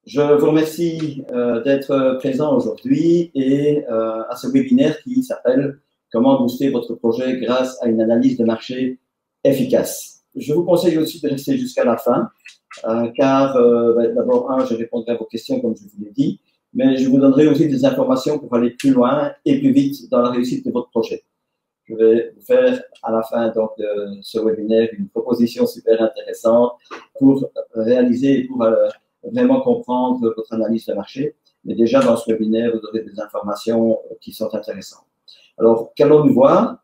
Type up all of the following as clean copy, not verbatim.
Je vous remercie d'être présent aujourd'hui et à ce webinaire qui s'appelle « Comment booster votre projet grâce à une analyse de marché efficace ». Je vous conseille aussi de rester jusqu'à la fin car d'abord, je répondrai à vos questions comme je vous l'ai dit, mais je vous donnerai aussi des informations pour aller plus loin et plus vite dans la réussite de votre projet. Je vais vous faire à la fin donc, de ce webinaire une proposition super intéressante pour réaliser et pour vraiment comprendre votre analyse de marché. Mais déjà, dans ce webinaire, vous aurez des informations qui sont intéressantes. Alors, qu'allons-nous voir?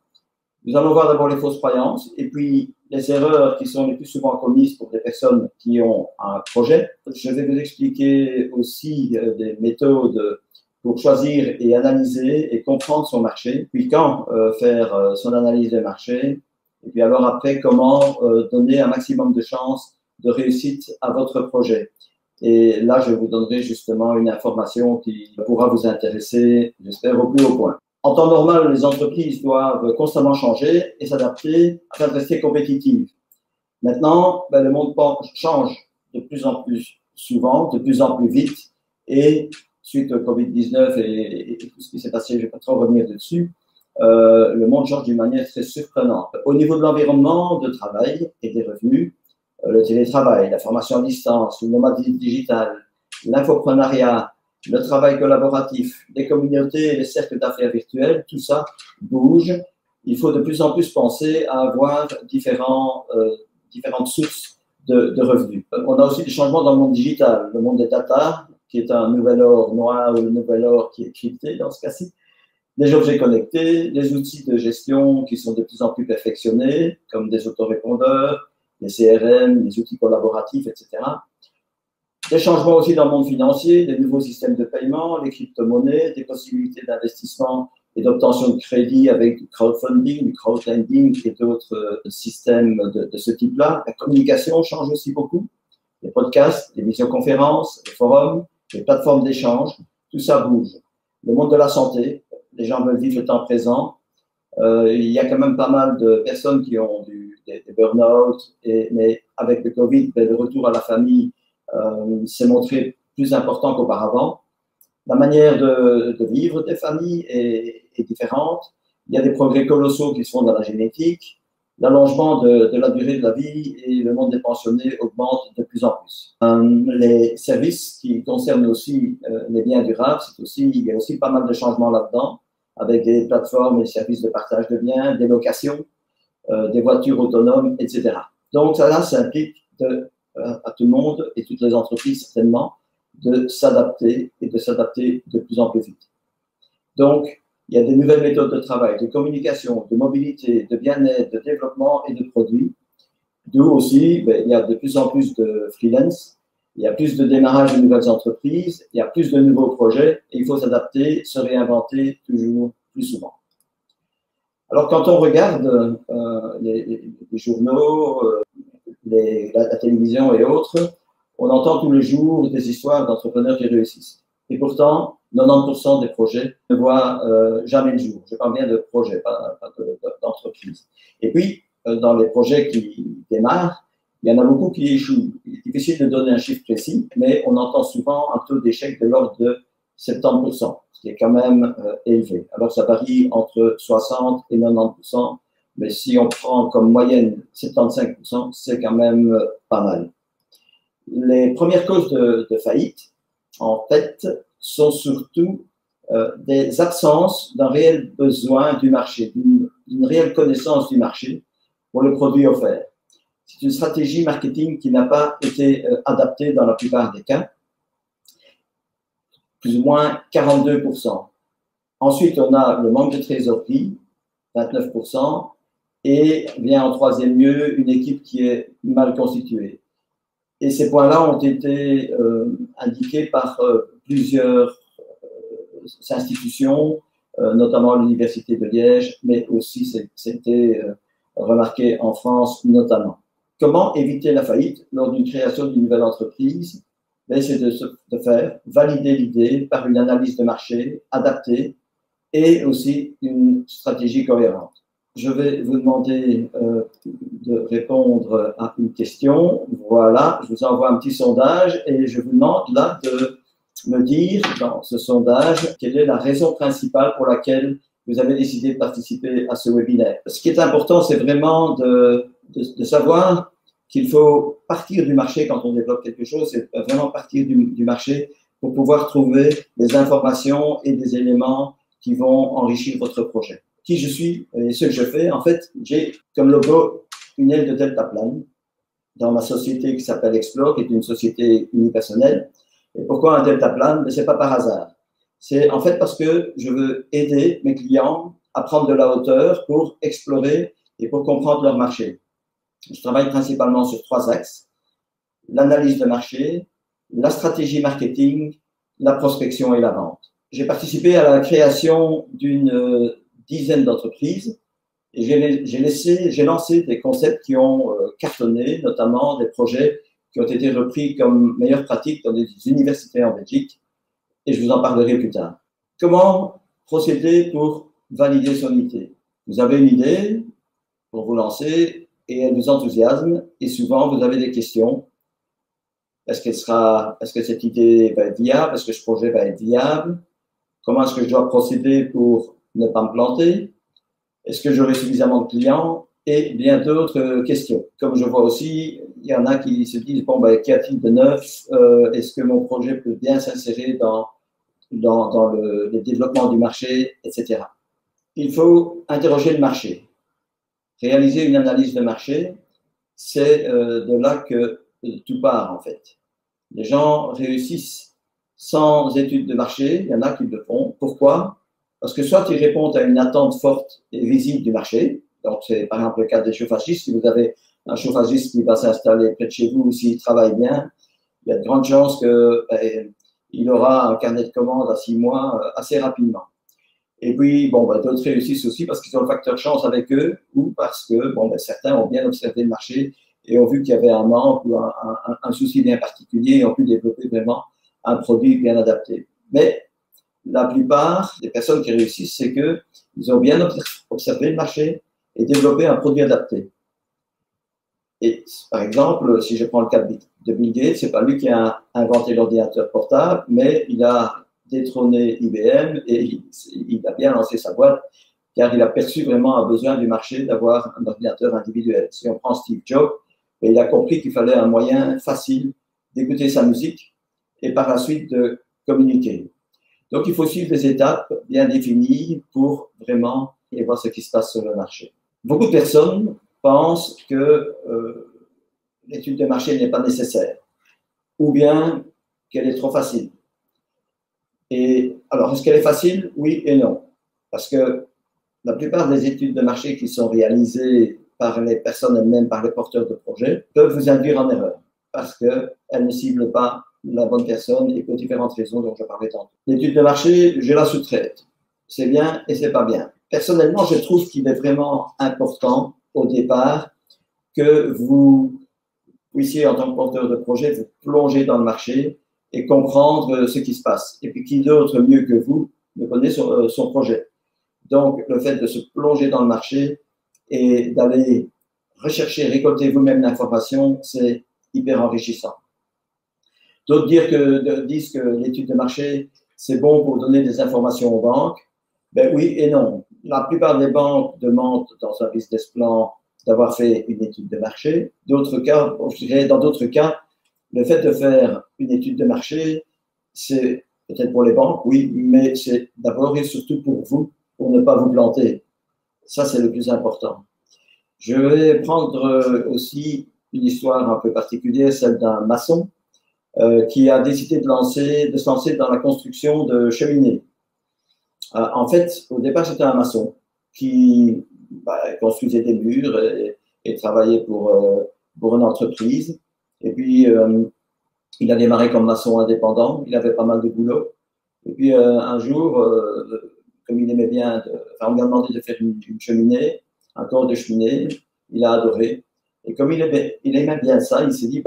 Nous allons voir d'abord les fausses croyances et puis les erreurs qui sont les plus souvent commises pour des personnes qui ont un projet. Je vais vous expliquer aussi des méthodes pour choisir et analyser et comprendre son marché, puis quand faire son analyse de marché, et puis alors après, comment donner un maximum de chances de réussite à votre projet. Et là, je vous donnerai justement une information qui pourra vous intéresser, j'espère, au plus haut point. En temps normal, les entreprises doivent constamment changer et s'adapter afin de rester compétitives. Maintenant, le monde change de plus en plus souvent, de plus en plus vite, et suite au Covid-19 et tout ce qui s'est passé, je ne vais pas trop revenir dessus, le monde change d'une manière très surprenante. Au niveau de l'environnement de travail et des revenus, le télétravail, la formation à distance, le nomadisme digital, l'infoprenariat, le travail collaboratif, les communautés et les cercles d'affaires virtuels, tout ça bouge. Il faut de plus en plus penser à avoir différentes sources de revenus. On a aussi des changements dans le monde digital, le monde des data, qui est un nouvel or noir ou le nouvel or qui est crypté dans ce cas-ci, les objets connectés, les outils de gestion qui sont de plus en plus perfectionnés, comme des autorépondeurs, les CRM, les outils collaboratifs, etc. Des changements aussi dans le monde financier, des nouveaux systèmes de paiement, les crypto-monnaies, des possibilités d'investissement et d'obtention de crédit avec du crowdfunding, du crowdlending et d'autres systèmes de ce type-là. La communication change aussi beaucoup. Les podcasts, les visioconférences, les forums, les plateformes d'échange, tout ça bouge. Le monde de la santé, les gens veulent vivre le temps présent. Il y a quand même pas mal de personnes qui ont des burn-out, mais avec le Covid, le retour à la famille s'est montré plus important qu'auparavant. La manière de vivre des familles est différente. Il y a des progrès colossaux qui se font dans la génétique. L'allongement de la durée de la vie et le monde des pensionnés augmente de plus en plus. Les services qui concernent aussi les biens durables, il y a aussi pas mal de changements là-dedans, avec des plateformes et services de partage de biens, des locations, des voitures autonomes, etc. Donc ça implique à tout le monde et toutes les entreprises certainement de s'adapter et de s'adapter de plus en plus vite. Donc, il y a des nouvelles méthodes de travail, de communication, de mobilité, de bien-être, de développement et de produits. D'où aussi, il y a de plus en plus de freelance, il y a plus de démarrage de nouvelles entreprises, il y a plus de nouveaux projets et il faut s'adapter, se réinventer toujours plus souvent. Alors, quand on regarde les journaux, la télévision et autres, on entend tous les jours des histoires d'entrepreneurs qui réussissent. Et pourtant, 90% des projets ne voient jamais le jour. Je parle bien de projets, pas d'entreprises. Et puis, dans les projets qui démarrent, il y en a beaucoup qui échouent. Il est difficile de donner un chiffre précis, mais on entend souvent un taux d'échec de l'ordre de 70%, ce qui est quand même élevé. Alors, ça varie entre 60 et 90%, mais si on prend comme moyenne 75%, c'est quand même pas mal. Les premières causes de faillite, en fait, sont surtout des absences d'un réel besoin du marché, d'une réelle connaissance du marché pour le produit offert. C'est une stratégie marketing qui n'a pas été adaptée dans la plupart des cas, plus ou moins 42%. Ensuite, on a le manque de trésorerie, 29%, et vient en troisième lieu une équipe qui est mal constituée. Et ces points-là ont été indiqués par plusieurs institutions, notamment l'Université de Liège, mais aussi c'était remarqué en France notamment. Comment éviter la faillite lors d'une création d'une nouvelle entreprise? C'est de faire valider l'idée par une analyse de marché adaptée et aussi une stratégie cohérente. je vais vous demander de répondre à une question. Voilà, je vous envoie un petit sondage et je vous demande là de me dire dans ce sondage quelle est la raison principale pour laquelle vous avez décidé de participer à ce webinaire. Ce qui est important, c'est vraiment de savoir qu'il faut partir du marché quand on développe quelque chose, c'est vraiment partir du marché pour pouvoir trouver des informations et des éléments qui vont enrichir votre projet. Qui je suis et ce que je fais, en fait, j'ai comme logo une aile de deltaplane dans ma société qui s'appelle Explore, qui est une société unipersonnelle. Et pourquoi un deltaplane? Ce n'est pas par hasard. C'est en fait parce que je veux aider mes clients à prendre de la hauteur pour explorer et pour comprendre leur marché. Je travaille principalement sur 3 axes: l'analyse de marché, la stratégie marketing, la prospection et la vente. J'ai participé à la création d'une dizaine d'entreprises et j'ai lancé des concepts qui ont cartonné, notamment des projets qui ont été repris comme meilleures pratiques dans des universités en Belgique, et je vous en parlerai plus tard. Comment procéder pour valider son idée? Vous avez une idée pour vous lancer et elle vous enthousiasme, et souvent vous avez des questions. Est-ce que cette idée va être viable? Est-ce que ce projet va être viable? Comment est-ce que je dois procéder pour ne pas me planter? Est-ce que j'aurai suffisamment de clients? Et bien d'autres questions. Comme je vois aussi, il y en a qui se disent, bon, qu'y a-t-il de neuf? Est-ce que mon projet peut bien s'insérer dans le développement du marché, etc. Il faut interroger le marché. Réaliser une analyse de marché, c'est de là que tout part, en fait. Les gens réussissent sans études de marché, il y en a qui le font. Pourquoi? Parce que soit ils répondent à une attente forte et visible du marché, donc c'est par exemple le cas des chauffagistes. Si vous avez un chauffagiste qui va s'installer près de chez vous, s'il travaille bien, il y a de grandes chances qu'il aura un carnet de commandes à 6 mois assez rapidement. Et puis, d'autres réussissent aussi parce qu'ils ont le facteur chance avec eux ou parce que certains ont bien observé le marché et ont vu qu'il y avait un manque ou un souci bien particulier et ont pu développer vraiment un produit bien adapté. Mais la plupart des personnes qui réussissent, c'est qu'ils ont bien observé le marché et développé un produit adapté. Et par exemple, si je prends le cas de Bill Gates, c'est pas lui qui a inventé l'ordinateur portable, mais il a détrôné IBM et il a bien lancé sa boîte car il a perçu vraiment un besoin du marché d'avoir un ordinateur individuel. Si on prend Steve Jobs, il a compris qu'il fallait un moyen facile d'écouter sa musique et par la suite de communiquer. Donc, il faut suivre des étapes bien définies pour vraiment voir ce qui se passe sur le marché. Beaucoup de personnes pensent que l'étude de marché n'est pas nécessaire ou bien qu'elle est trop facile. Et alors, est-ce qu'elle est facile? Oui et non. Parce que la plupart des études de marché qui sont réalisées par les personnes elles-mêmes, par les porteurs de projets, peuvent vous induire en erreur parce qu'elles ne ciblent pas la bonne personne et pour différentes raisons dont je parlais tantôt. L'étude de marché, je la sous-traite. C'est bien et c'est pas bien. Personnellement, je trouve qu'il est vraiment important au départ que vous puissiez, en tant que porteur de projet, vous plonger dans le marché et comprendre ce qui se passe. Et puis, qui d'autre mieux que vous ne connaît son projet. Donc, le fait de se plonger dans le marché et d'aller rechercher, récolter vous-même l'information, c'est hyper enrichissant. D'autres disent que l'étude de marché, c'est bon pour donner des informations aux banques. Ben oui et non. La plupart des banques demandent dans un business plan d'avoir fait une étude de marché. D'autres cas, je dirais, dans d'autres cas, le fait de faire une étude de marché, c'est peut-être pour les banques, oui, mais c'est d'abord et surtout pour vous, pour ne pas vous planter. Ça, c'est le plus important. Je vais prendre aussi une histoire un peu particulière, celle d'un maçon qui a décidé de se lancer dans la construction de cheminées. En fait, au départ, c'était un maçon qui construisait des murs et travaillait pour une entreprise. Et puis, il a démarré comme maçon indépendant. Il avait pas mal de boulot. Et puis, un jour, comme il aimait bien, on lui a demandé de faire une cheminée, un corps de cheminée. Il a adoré. Et comme il aimait bien ça, il s'est dit,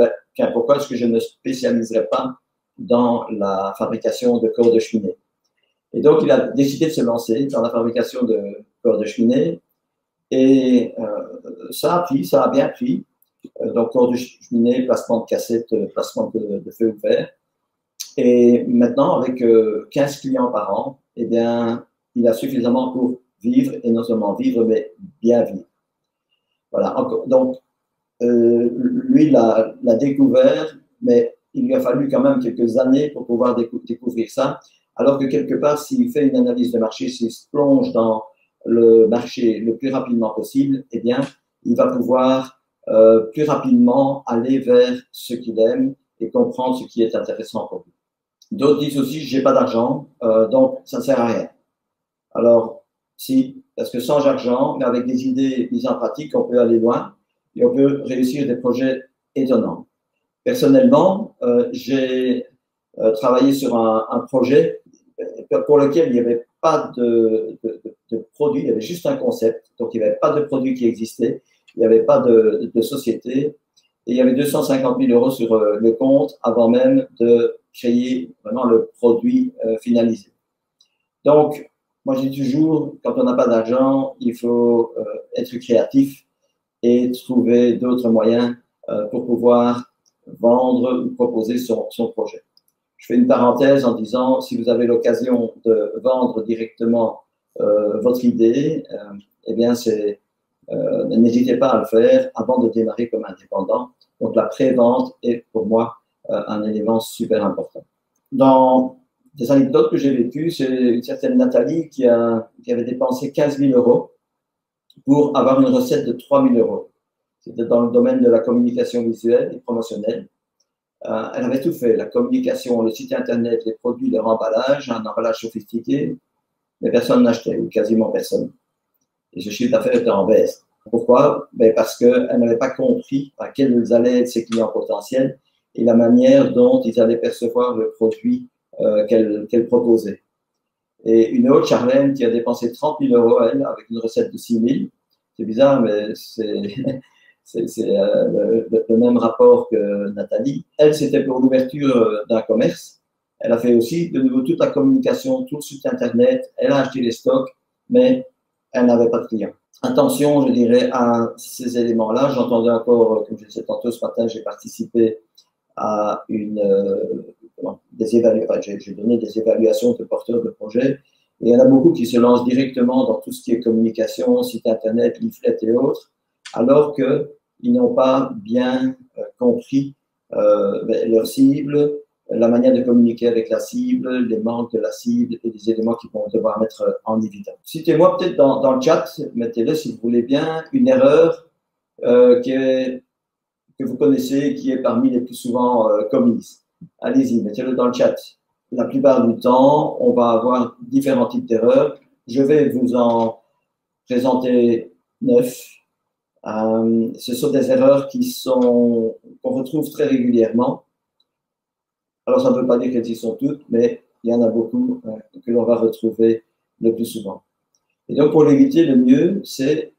pourquoi est-ce que je ne spécialiserais pas dans la fabrication de corps de cheminée? Et donc, il a décidé de se lancer dans la fabrication de corps de cheminée. Et ça a pris, ça a bien pris. Donc, hors du cheminée, placement de cassettes, placement de feu ouvert. Et maintenant, avec 15 clients par an, eh bien, il a suffisamment pour vivre, et non seulement vivre, mais bien vivre. Voilà. Donc, lui l'a découvert, mais il lui a fallu quand même quelques années pour pouvoir découvrir ça. Alors que quelque part, s'il fait une analyse de marché, s'il se plonge dans le marché le plus rapidement possible, eh bien, il va pouvoir plus rapidement aller vers ce qu'il aime et comprendre ce qui est intéressant pour lui. D'autres disent aussi, j'ai pas d'argent, donc ça ne sert à rien. Alors, si, parce que sans argent, mais avec des idées mises en pratique, on peut aller loin et on peut réussir des projets étonnants. Personnellement, j'ai travaillé sur un projet pour lequel il n'y avait pas de produit, il y avait juste un concept, donc il n'y avait pas de produit qui existait, il n'y avait pas de société, et il y avait 250 000 euros sur le compte avant même de créer vraiment le produit finalisé. Donc, moi je dis toujours, quand on n'a pas d'argent, il faut être créatif et trouver d'autres moyens pour pouvoir vendre ou proposer son projet. Je fais une parenthèse en disant, si vous avez l'occasion de vendre directement votre idée, eh bien, n'hésitez pas à le faire avant de démarrer comme indépendant. Donc, la pré-vente est pour moi un élément super important. Dans des anecdotes que j'ai vécues, c'est une certaine Nathalie qui avait dépensé 15 000 euros pour avoir une recette de 3 000 euros. C'était dans le domaine de la communication visuelle et promotionnelle. Elle avait tout fait, la communication, le site internet, les produits, leur emballage, un emballage sophistiqué, mais personne n'achetait, ou quasiment personne. Et ce chiffre d'affaires était en baisse. Pourquoi? Parce qu'elle n'avait pas compris à quels allaient être ses clients potentiels et la manière dont ils allaient percevoir le produit qu'elle proposait. Et une autre, Charlène, qui a dépensé 30 000 euros, elle, avec une recette de 6 000. C'est bizarre, mais c'est le même rapport que Nathalie. Elle, c'était pour l'ouverture d'un commerce. Elle a fait aussi de nouveau toute la communication, tout le site internet. Elle a acheté les stocks, mais elle n'avait pas de clients. Attention, je dirais, à ces éléments-là. J'entendais encore, comme je disais tantôt ce matin, j'ai participé à j'ai donné des évaluations de porteurs de projets. Et il y en a beaucoup qui se lancent directement dans tout ce qui est communication, site internet, leaflet et autres, alors qu'ils n'ont pas bien compris leur cible, la manière de communiquer avec la cible, les manques de la cible et les éléments qu'ils vont devoir mettre en évidence. Citez-moi peut-être dans le chat, mettez-le si vous voulez bien, une erreur que vous connaissez, qui est parmi les plus souvent commises. Allez-y, mettez-le dans le chat. La plupart du temps, on va avoir différents types d'erreurs. Je vais vous en présenter 9. Ce sont des erreurs qu'on retrouve très régulièrement. Alors, ça ne veut pas dire qu'elles y sont toutes, mais il y en a beaucoup que l'on va retrouver le plus souvent. Et donc, pour l'éviter, le mieux, c'est,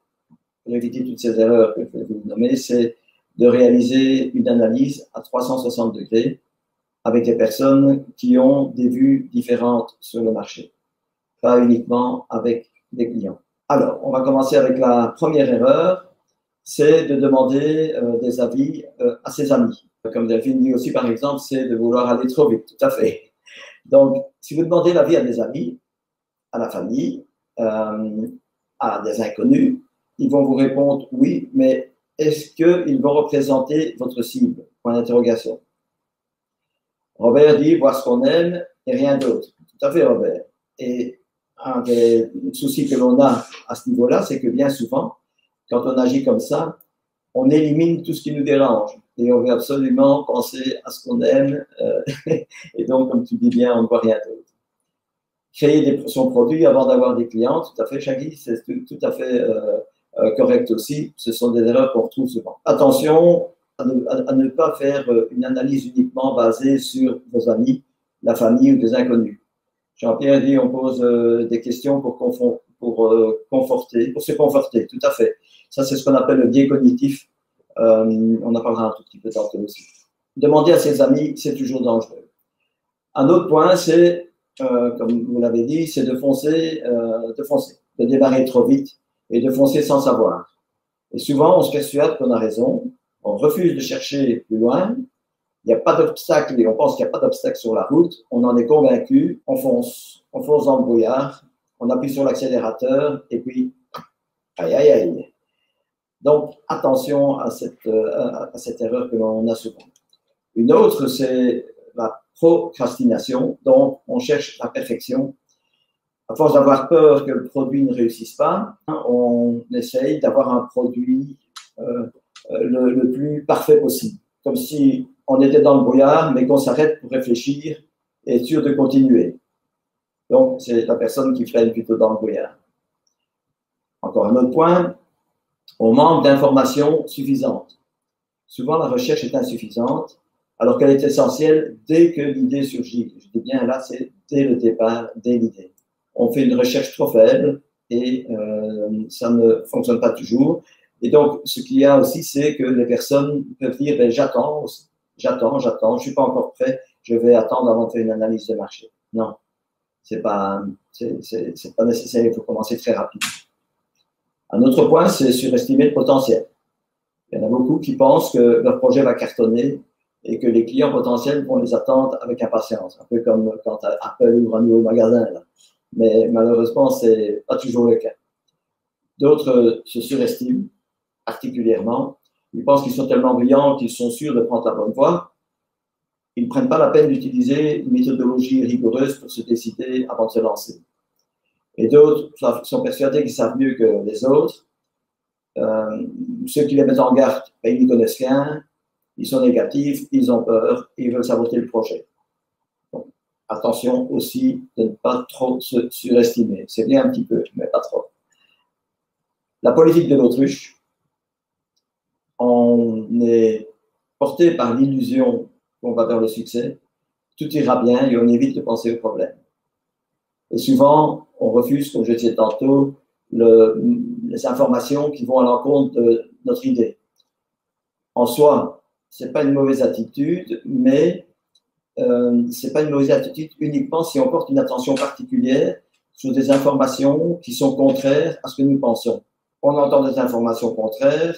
pour éviter toutes ces erreurs que je vais vous nommer, c'est de réaliser une analyse à 360 degrés avec des personnes qui ont des vues différentes sur le marché, pas uniquement avec des clients. Alors, on va commencer avec la première erreur, c'est de demander des avis à ses amis. Comme Delphine dit aussi, par exemple, c'est de vouloir aller trop vite, tout à fait. Donc, si vous demandez l'avis à des amis, à la famille, à des inconnus, ils vont vous répondre oui, mais est-ce qu'ils vont représenter votre cible? Point d'interrogation. Robert dit voir ce qu'on aime et rien d'autre. Tout à fait, Robert. Et un des soucis que l'on a à ce niveau-là, c'est que bien souvent, quand on agit comme ça, on élimine tout ce qui nous dérange. Et on veut absolument penser à ce qu'on aime. Et donc, comme tu dis bien, on ne voit rien d'autre. Créer son produit avant d'avoir des clients, tout à fait, Shaggy, c'est tout à fait correct aussi. Ce sont des erreurs qu'on retrouve souvent. Attention à ne pas faire une analyse uniquement basée sur vos amis, la famille ou des inconnus. Jean-Pierre dit on pose des questions pour se conforter, tout à fait. Ça, c'est ce qu'on appelle le biais cognitif. On en parlera un tout petit peu tantôt aussi. Demander à ses amis, c'est toujours dangereux. Un autre point, c'est, comme vous l'avez dit, c'est de foncer, de démarrer trop vite et de foncer sans savoir. Et souvent, on se persuade qu'on a raison, on refuse de chercher plus loin, il n'y a pas d'obstacle et on pense qu'il n'y a pas d'obstacle sur la route, on en est convaincu, on fonce dans le brouillard, on appuie sur l'accélérateur et puis, aïe, aïe, aïe. Donc, attention à cette erreur que l'on a souvent. Une autre, c'est la procrastination, donc on cherche la perfection. À force d'avoir peur que le produit ne réussisse pas, on essaye d'avoir un produit le plus parfait possible. Comme si on était dans le brouillard, mais qu'on s'arrête pour réfléchir et être sûr de continuer. Donc, c'est la personne qui freine plutôt dans le brouillard. Encore un autre point, on manque d'informations suffisantes. Souvent, la recherche est insuffisante, alors qu'elle est essentielle dès que l'idée surgit. Je dis bien là, c'est dès le départ, dès l'idée. On fait une recherche trop faible et ça ne fonctionne pas toujours. Et donc, ce qu'il y a aussi, c'est que les personnes peuvent dire ben, j'attends, je ne suis pas encore prêt, je vais attendre avant de faire une analyse de marché. Non, c'est pas nécessaire, il faut commencer très rapidement. Un autre point, c'est surestimer le potentiel. Il y en a beaucoup qui pensent que leur projet va cartonner et que les clients potentiels vont les attendre avec impatience, un peu comme quand Apple ouvre un nouveau magasin. Là. Mais malheureusement, ce n'est pas toujours le cas. D'autres se surestiment particulièrement. Ils pensent qu'ils sont tellement brillants qu'ils sont sûrs de prendre la bonne voie. Ils ne prennent pas la peine d'utiliser une méthodologie rigoureuse pour se décider avant de se lancer. Et d'autres sont persuadés qu'ils savent mieux que les autres. Ceux qui les mettent en garde, ben, ils n'y connaissent rien, ils sont négatifs, ils ont peur, ils veulent saboter le projet. Donc, attention aussi de ne pas trop se surestimer. C'est bien un petit peu, mais pas trop. La politique de l'autruche. On est porté par l'illusion qu'on va vers le succès. Tout ira bien et on évite de penser au problème. Et souvent, on refuse, comme je disais tantôt, les informations qui vont à l'encontre de notre idée. En soi, ce n'est pas une mauvaise attitude, mais ce n'est pas une mauvaise attitude uniquement si on porte une attention particulière sur des informations qui sont contraires à ce que nous pensons. On entend des informations contraires,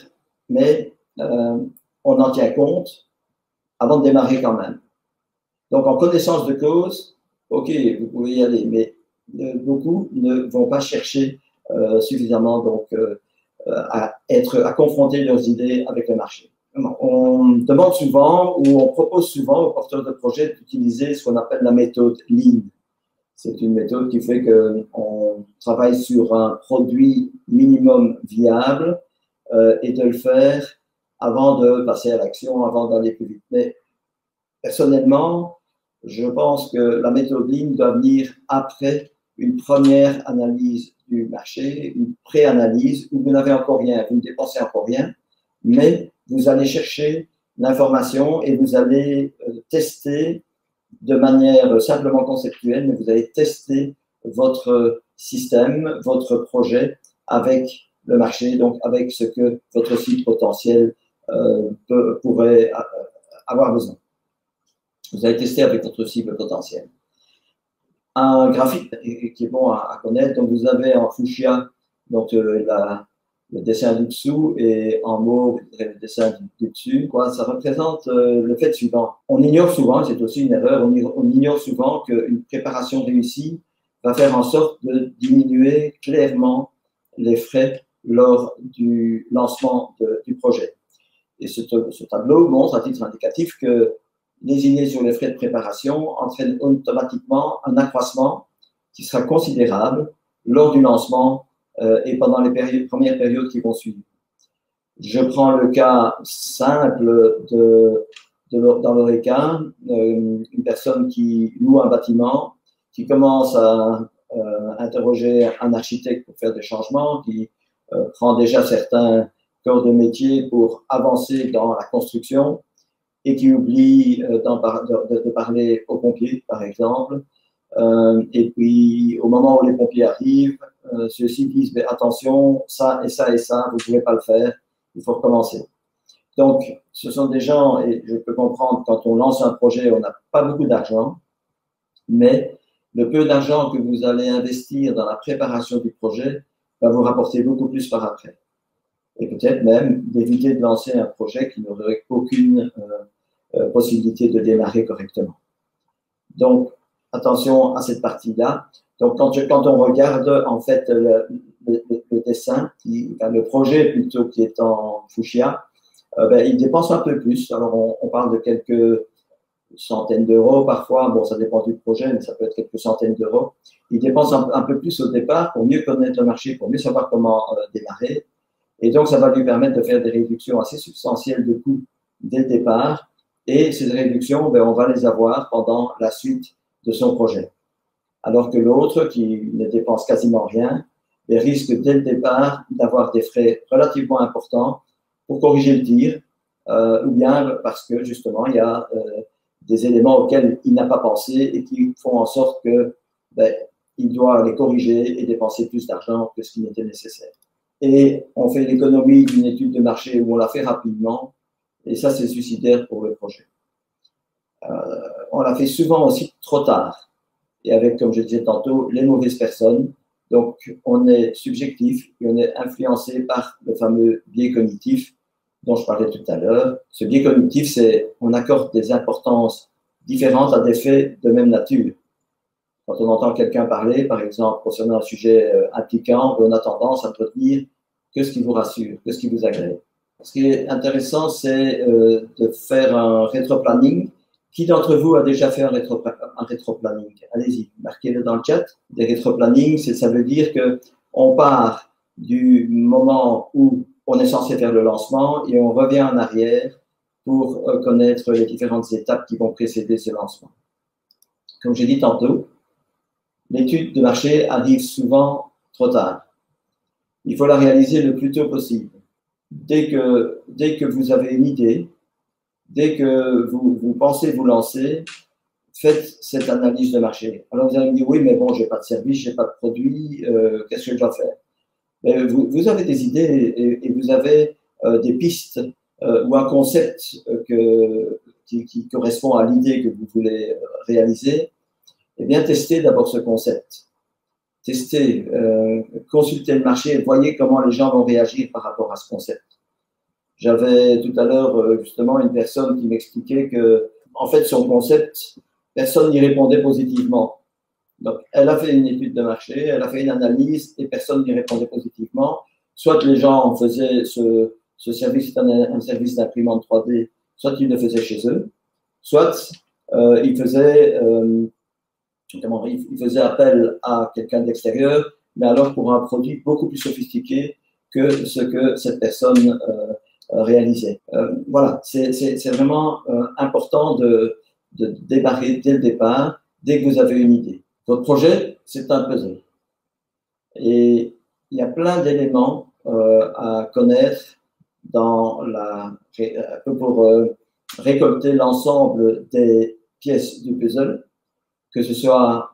mais on en tient compte avant de démarrer quand même. Donc, en connaissance de cause, ok, vous pouvez y aller, mais beaucoup ne vont pas chercher suffisamment donc, à confronter leurs idées avec le marché. On demande souvent ou on propose souvent aux porteurs de projets d'utiliser ce qu'on appelle la méthode Lean. C'est une méthode qui fait qu'on travaille sur un produit minimum viable et de le faire avant de passer à l'action, avant d'aller plus vite. Mais personnellement, je pense que la méthode Lean doit venir après une première analyse du marché, une pré-analyse où vous n'avez encore rien, vous ne dépensez encore rien, mais vous allez chercher l'information et vous allez tester de manière simplement conceptuelle, mais vous allez tester votre système, votre projet avec le marché, donc avec ce que votre cible potentielle pourrait avoir besoin. Vous allez tester avec votre cible potentielle. Un graphique qui est bon à connaître, donc vous avez en fuchsia donc le dessin du dessous et en mauve le dessin du dessus. Quoi, ça représente le fait suivant. On ignore souvent, c'est aussi une erreur, on ignore souvent qu'une préparation réussie va faire en sorte de diminuer clairement les frais lors du lancement du projet. Et ce tableau montre à titre indicatif que lésiné sur les frais de préparation entraîne automatiquement un accroissement qui sera considérable lors du lancement et pendant les premières périodes qui vont suivre. Je prends le cas simple dans l'ORECA, une personne qui loue un bâtiment, qui commence à interroger un architecte pour faire des changements, qui prend déjà certains corps de métier pour avancer dans la construction, et qui oublie de parler aux pompiers, par exemple. Et puis, au moment où les pompiers arrivent, ceux-ci disent « attention, ça et ça et ça, vous ne pouvez pas le faire, il faut recommencer ». Donc, ce sont des gens, et je peux comprendre, quand on lance un projet, on n'a pas beaucoup d'argent, mais le peu d'argent que vous allez investir dans la préparation du projet va vous rapporter beaucoup plus par après. Et peut-être même d'éviter de lancer un projet qui n'aurait aucune possibilité de démarrer correctement. Donc, attention à cette partie-là. Donc, quand on regarde en fait le dessin, le projet plutôt qui est en fuchsia, il dépense un peu plus. Alors, on parle de quelques centaines d'euros parfois. Bon, ça dépend du projet, mais ça peut être quelques centaines d'euros. Il dépense un peu plus au départ pour mieux connaître le marché, pour mieux savoir comment démarrer. Et donc, ça va lui permettre de faire des réductions assez substantielles de coûts dès le départ. Et ces réductions, on va les avoir pendant la suite de son projet. Alors que l'autre, qui ne dépense quasiment rien, risque dès le départ d'avoir des frais relativement importants pour corriger le tir, ou bien parce que justement, il y a des éléments auxquels il n'a pas pensé et qui font en sorte que il doit les corriger et dépenser plus d'argent que ce qui n'était nécessaire. Et on fait l'économie d'une étude de marché où on la fait rapidement, et ça, c'est suicidaire pour le projet. On la fait souvent aussi trop tard, et avec, comme je disais tantôt, les mauvaises personnes. Donc, on est subjectif et on est influencé par le fameux biais cognitif dont je parlais tout à l'heure. Ce biais cognitif, c'est on accorde des importances différentes à des faits de même nature. Quand on entend quelqu'un parler, par exemple, concernant un sujet impliquant, on a tendance à retenir que ce qui vous rassure, que ce qui vous agrée. Ce qui est intéressant, c'est de faire un rétroplanning. Qui d'entre vous a déjà fait un rétroplanning? Allez-y, marquez-le dans le chat. Des rétroplanning, ça veut dire qu'on part du moment où on est censé faire le lancement et on revient en arrière pour connaître les différentes étapes qui vont précéder ce lancement. Comme j'ai dit tantôt, l'étude de marché arrive souvent trop tard. Il faut la réaliser le plus tôt possible. Dès que vous avez une idée, dès que vous pensez vous lancer, faites cette analyse de marché. Alors vous allez me dire, oui, mais bon, je n'ai pas de service, je n'ai pas de produit, qu'est-ce que je dois faire? Mais vous avez des idées et vous avez des pistes ou un concept qui correspond à l'idée que vous voulez réaliser. Eh bien, testez d'abord ce concept. Testez, consultez le marché et voyez comment les gens vont réagir par rapport à ce concept. J'avais tout à l'heure justement une personne qui m'expliquait que, en fait, son concept, personne n'y répondait positivement. Donc, elle a fait une étude de marché, elle a fait une analyse et personne n'y répondait positivement. Soit les gens faisaient ce service, un service d'imprimante 3D, soit ils le faisaient chez eux, soit ils faisaient appel à quelqu'un d'extérieur, mais alors pour un produit beaucoup plus sophistiqué que ce que cette personne réalisait. Voilà, c'est vraiment important de démarrer dès le départ, dès que vous avez une idée. Votre projet, c'est un puzzle. Et il y a plein d'éléments à connaître pour récolter l'ensemble des pièces du puzzle, que ce soit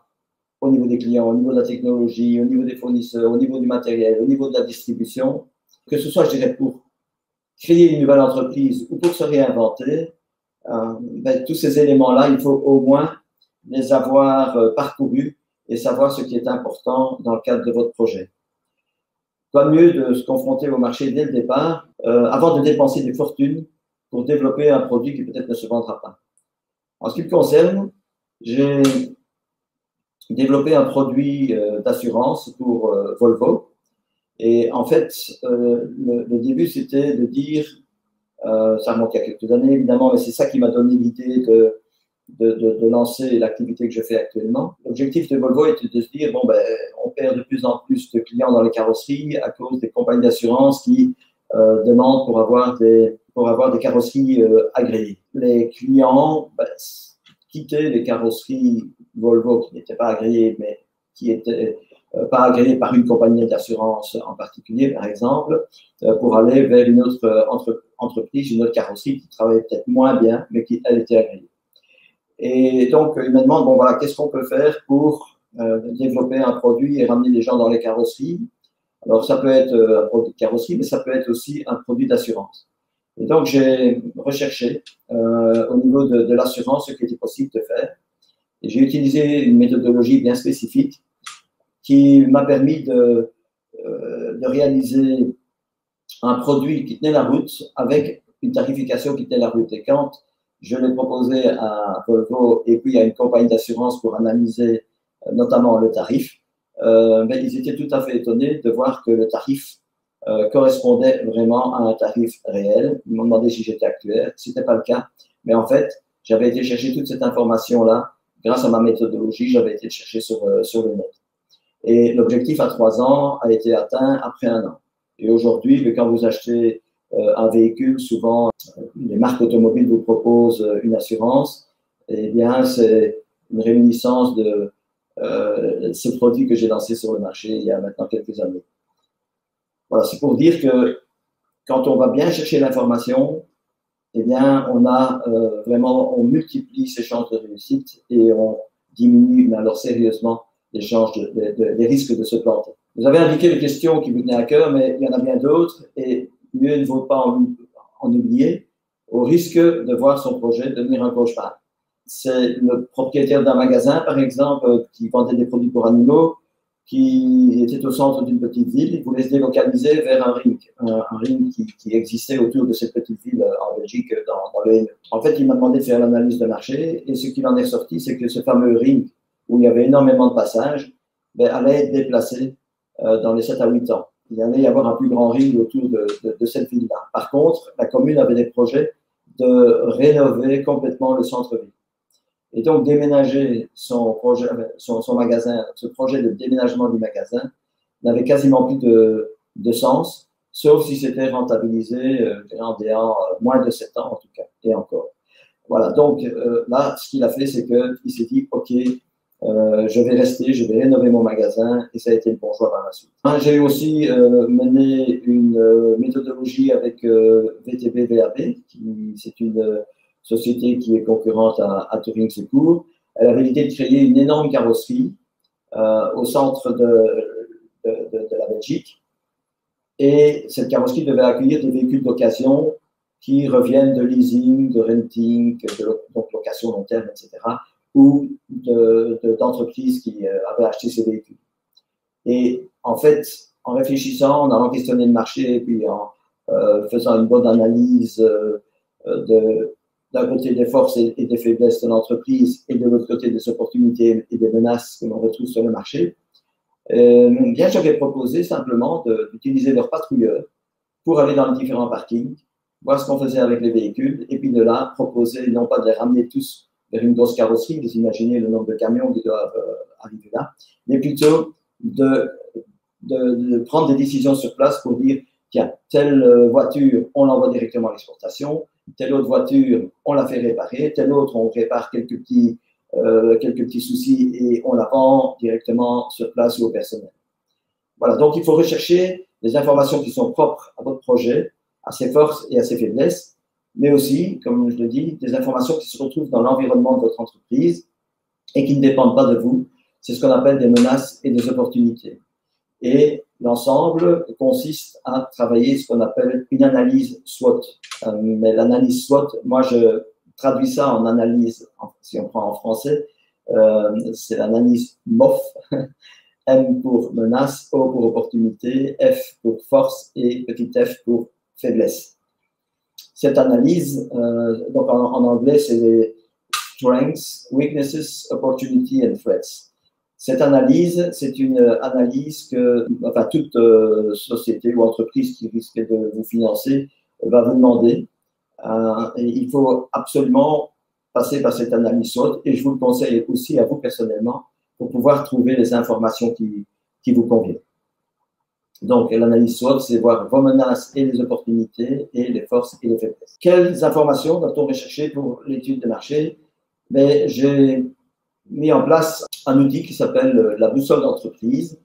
au niveau des clients, au niveau de la technologie, au niveau des fournisseurs, au niveau du matériel, au niveau de la distribution, que ce soit, je dirais, pour créer une nouvelle entreprise ou pour se réinventer, tous ces éléments-là, il faut au moins les avoir parcourus et savoir ce qui est important dans le cadre de votre projet. Pas mieux de se confronter au marché dès le départ, avant de dépenser des fortunes pour développer un produit qui peut-être ne se vendra pas. En ce qui me concerne, j'ai développé un produit d'assurance pour Volvo. Et en fait, le début, c'était de dire, ça remonte il y a quelques années évidemment, mais c'est ça qui m'a donné l'idée de lancer l'activité que je fais actuellement. L'objectif de Volvo était de se dire, bon, on perd de plus en plus de clients dans les carrosseries à cause des compagnies d'assurance qui demandent pour avoir des carrosseries agréées. Les clients quittaient les carrosseries Volvo qui n'étaient pas agréées, mais qui étaient pas agréées par une compagnie d'assurance en particulier, par exemple, pour aller vers une autre entreprise, une autre carrosserie qui travaillait peut-être moins bien, mais qui, elle, était agréée. Et donc, il me demande, bon voilà, qu'est-ce qu'on peut faire pour développer un produit et ramener les gens dans les carrosseries? Alors, ça peut être un produit de carrosserie, mais ça peut être aussi un produit d'assurance. Et donc, j'ai recherché au niveau de l'assurance ce qui était possible de faire. Et j'ai utilisé une méthodologie bien spécifique qui m'a permis de réaliser un produit qui tenait la route avec une tarification qui tenait la route. Et quand je l'ai proposé à Volvo et puis à une compagnie d'assurance pour analyser notamment le tarif, mais ils étaient tout à fait étonnés de voir que le tarif correspondait vraiment à un tarif réel. Ils m'ont demandé si j'étais actuaire. Ce n'était pas le cas. Mais en fait, j'avais été chercher toute cette information-là grâce à ma méthodologie. J'avais été chercher sur le net. Et l'objectif à 3 ans a été atteint après 1 an. Et aujourd'hui, quand vous achetez un véhicule, souvent, les marques automobiles vous proposent une assurance. Eh bien, c'est une réminiscence de ce produit que j'ai lancé sur le marché il y a maintenant quelques années. Voilà, c'est pour dire que quand on va bien chercher l'information, eh bien, on multiplie ses chances de réussite et on diminue, mais alors sérieusement, les risques de se planter. Vous avez indiqué les questions qui vous tenaient à cœur, mais il y en a bien d'autres et mieux ne vaut pas en oublier, au risque de voir son projet devenir un cauchemar. C'est le propriétaire d'un magasin, par exemple, qui vendait des produits pour animaux, qui était au centre d'une petite ville. Il voulait se délocaliser vers un ring qui existait autour de cette petite ville en Belgique, dans le Hainaut. En fait, il m'a demandé de faire l'analyse de marché et ce qu'il en est sorti, c'est que ce fameux ring où il y avait énormément de passages, allait être déplacé dans les 7 à 8 ans. Il y allait y avoir un plus grand ring autour de cette ville-là. Par contre, la commune avait des projets de rénover complètement le centre-ville. Et donc, déménager son magasin, ce projet de déménagement du magasin n'avait quasiment plus de sens, sauf si c'était rentabilisé en moins de 7 ans en tout cas, et encore. Voilà, donc là, ce qu'il a fait, c'est qu'il s'est dit, OK, je vais rester, je vais rénover mon magasin, et ça a été le bon choix par la suite. J'ai aussi mené une méthodologie avec VTB VAB, c'est une société qui est concurrente à Touring Secours. Elle avait l'idée de créer une énorme carrosserie au centre de la Belgique. Et cette carrosserie devait accueillir des véhicules d'occasion qui reviennent de leasing, de renting, donc location long terme, etc., ou d'entreprises qui avaient acheté ces véhicules. Et en fait, en réfléchissant, en allant questionner le marché, et puis en faisant une bonne analyse d'un côté des forces et des faiblesses de l'entreprise et de l'autre côté des opportunités et des menaces que l'on retrouve sur le marché, bien j'avais proposé simplement d'utiliser leurs patrouilleurs pour aller dans les différents parkings, voir ce qu'on faisait avec les véhicules et puis de là proposer non pas de les ramener tous vers une grosse carrosserie, vous imaginez le nombre de camions qui doivent arriver là, mais plutôt de prendre des décisions sur place pour dire tiens, telle voiture, on l'envoie directement à l'exportation, telle autre voiture, on la fait réparer, telle autre, on répare quelques petits soucis et on la vend directement sur place ou au personnel. Voilà, donc il faut rechercher des informations qui sont propres à votre projet, à ses forces et à ses faiblesses, mais aussi, comme je le dis, des informations qui se retrouvent dans l'environnement de votre entreprise et qui ne dépendent pas de vous. C'est ce qu'on appelle des menaces et des opportunités. Et l'ensemble consiste à travailler ce qu'on appelle une analyse SWOT. Mais l'analyse SWOT, moi je traduis ça en analyse, si on prend en français, c'est l'analyse MOF, M pour menace, O pour opportunité, F pour force et petit f pour faiblesse. Cette analyse, donc en anglais, c'est les strengths, weaknesses, opportunity and threats. Cette analyse, c'est une analyse que toute société ou entreprise qui risque de vous financer va vous demander. Et il faut absolument passer par cette analyse SWOT et je vous le conseille aussi à vous personnellement pour pouvoir trouver les informations qui vous conviennent. Donc, l'analyse SWOT, c'est voir vos menaces et les opportunités et les forces et les faiblesses. Quelles informations doit-on rechercher pour l'étude de marché? J'ai mis en place un outil qui s'appelle la boussole d'entreprise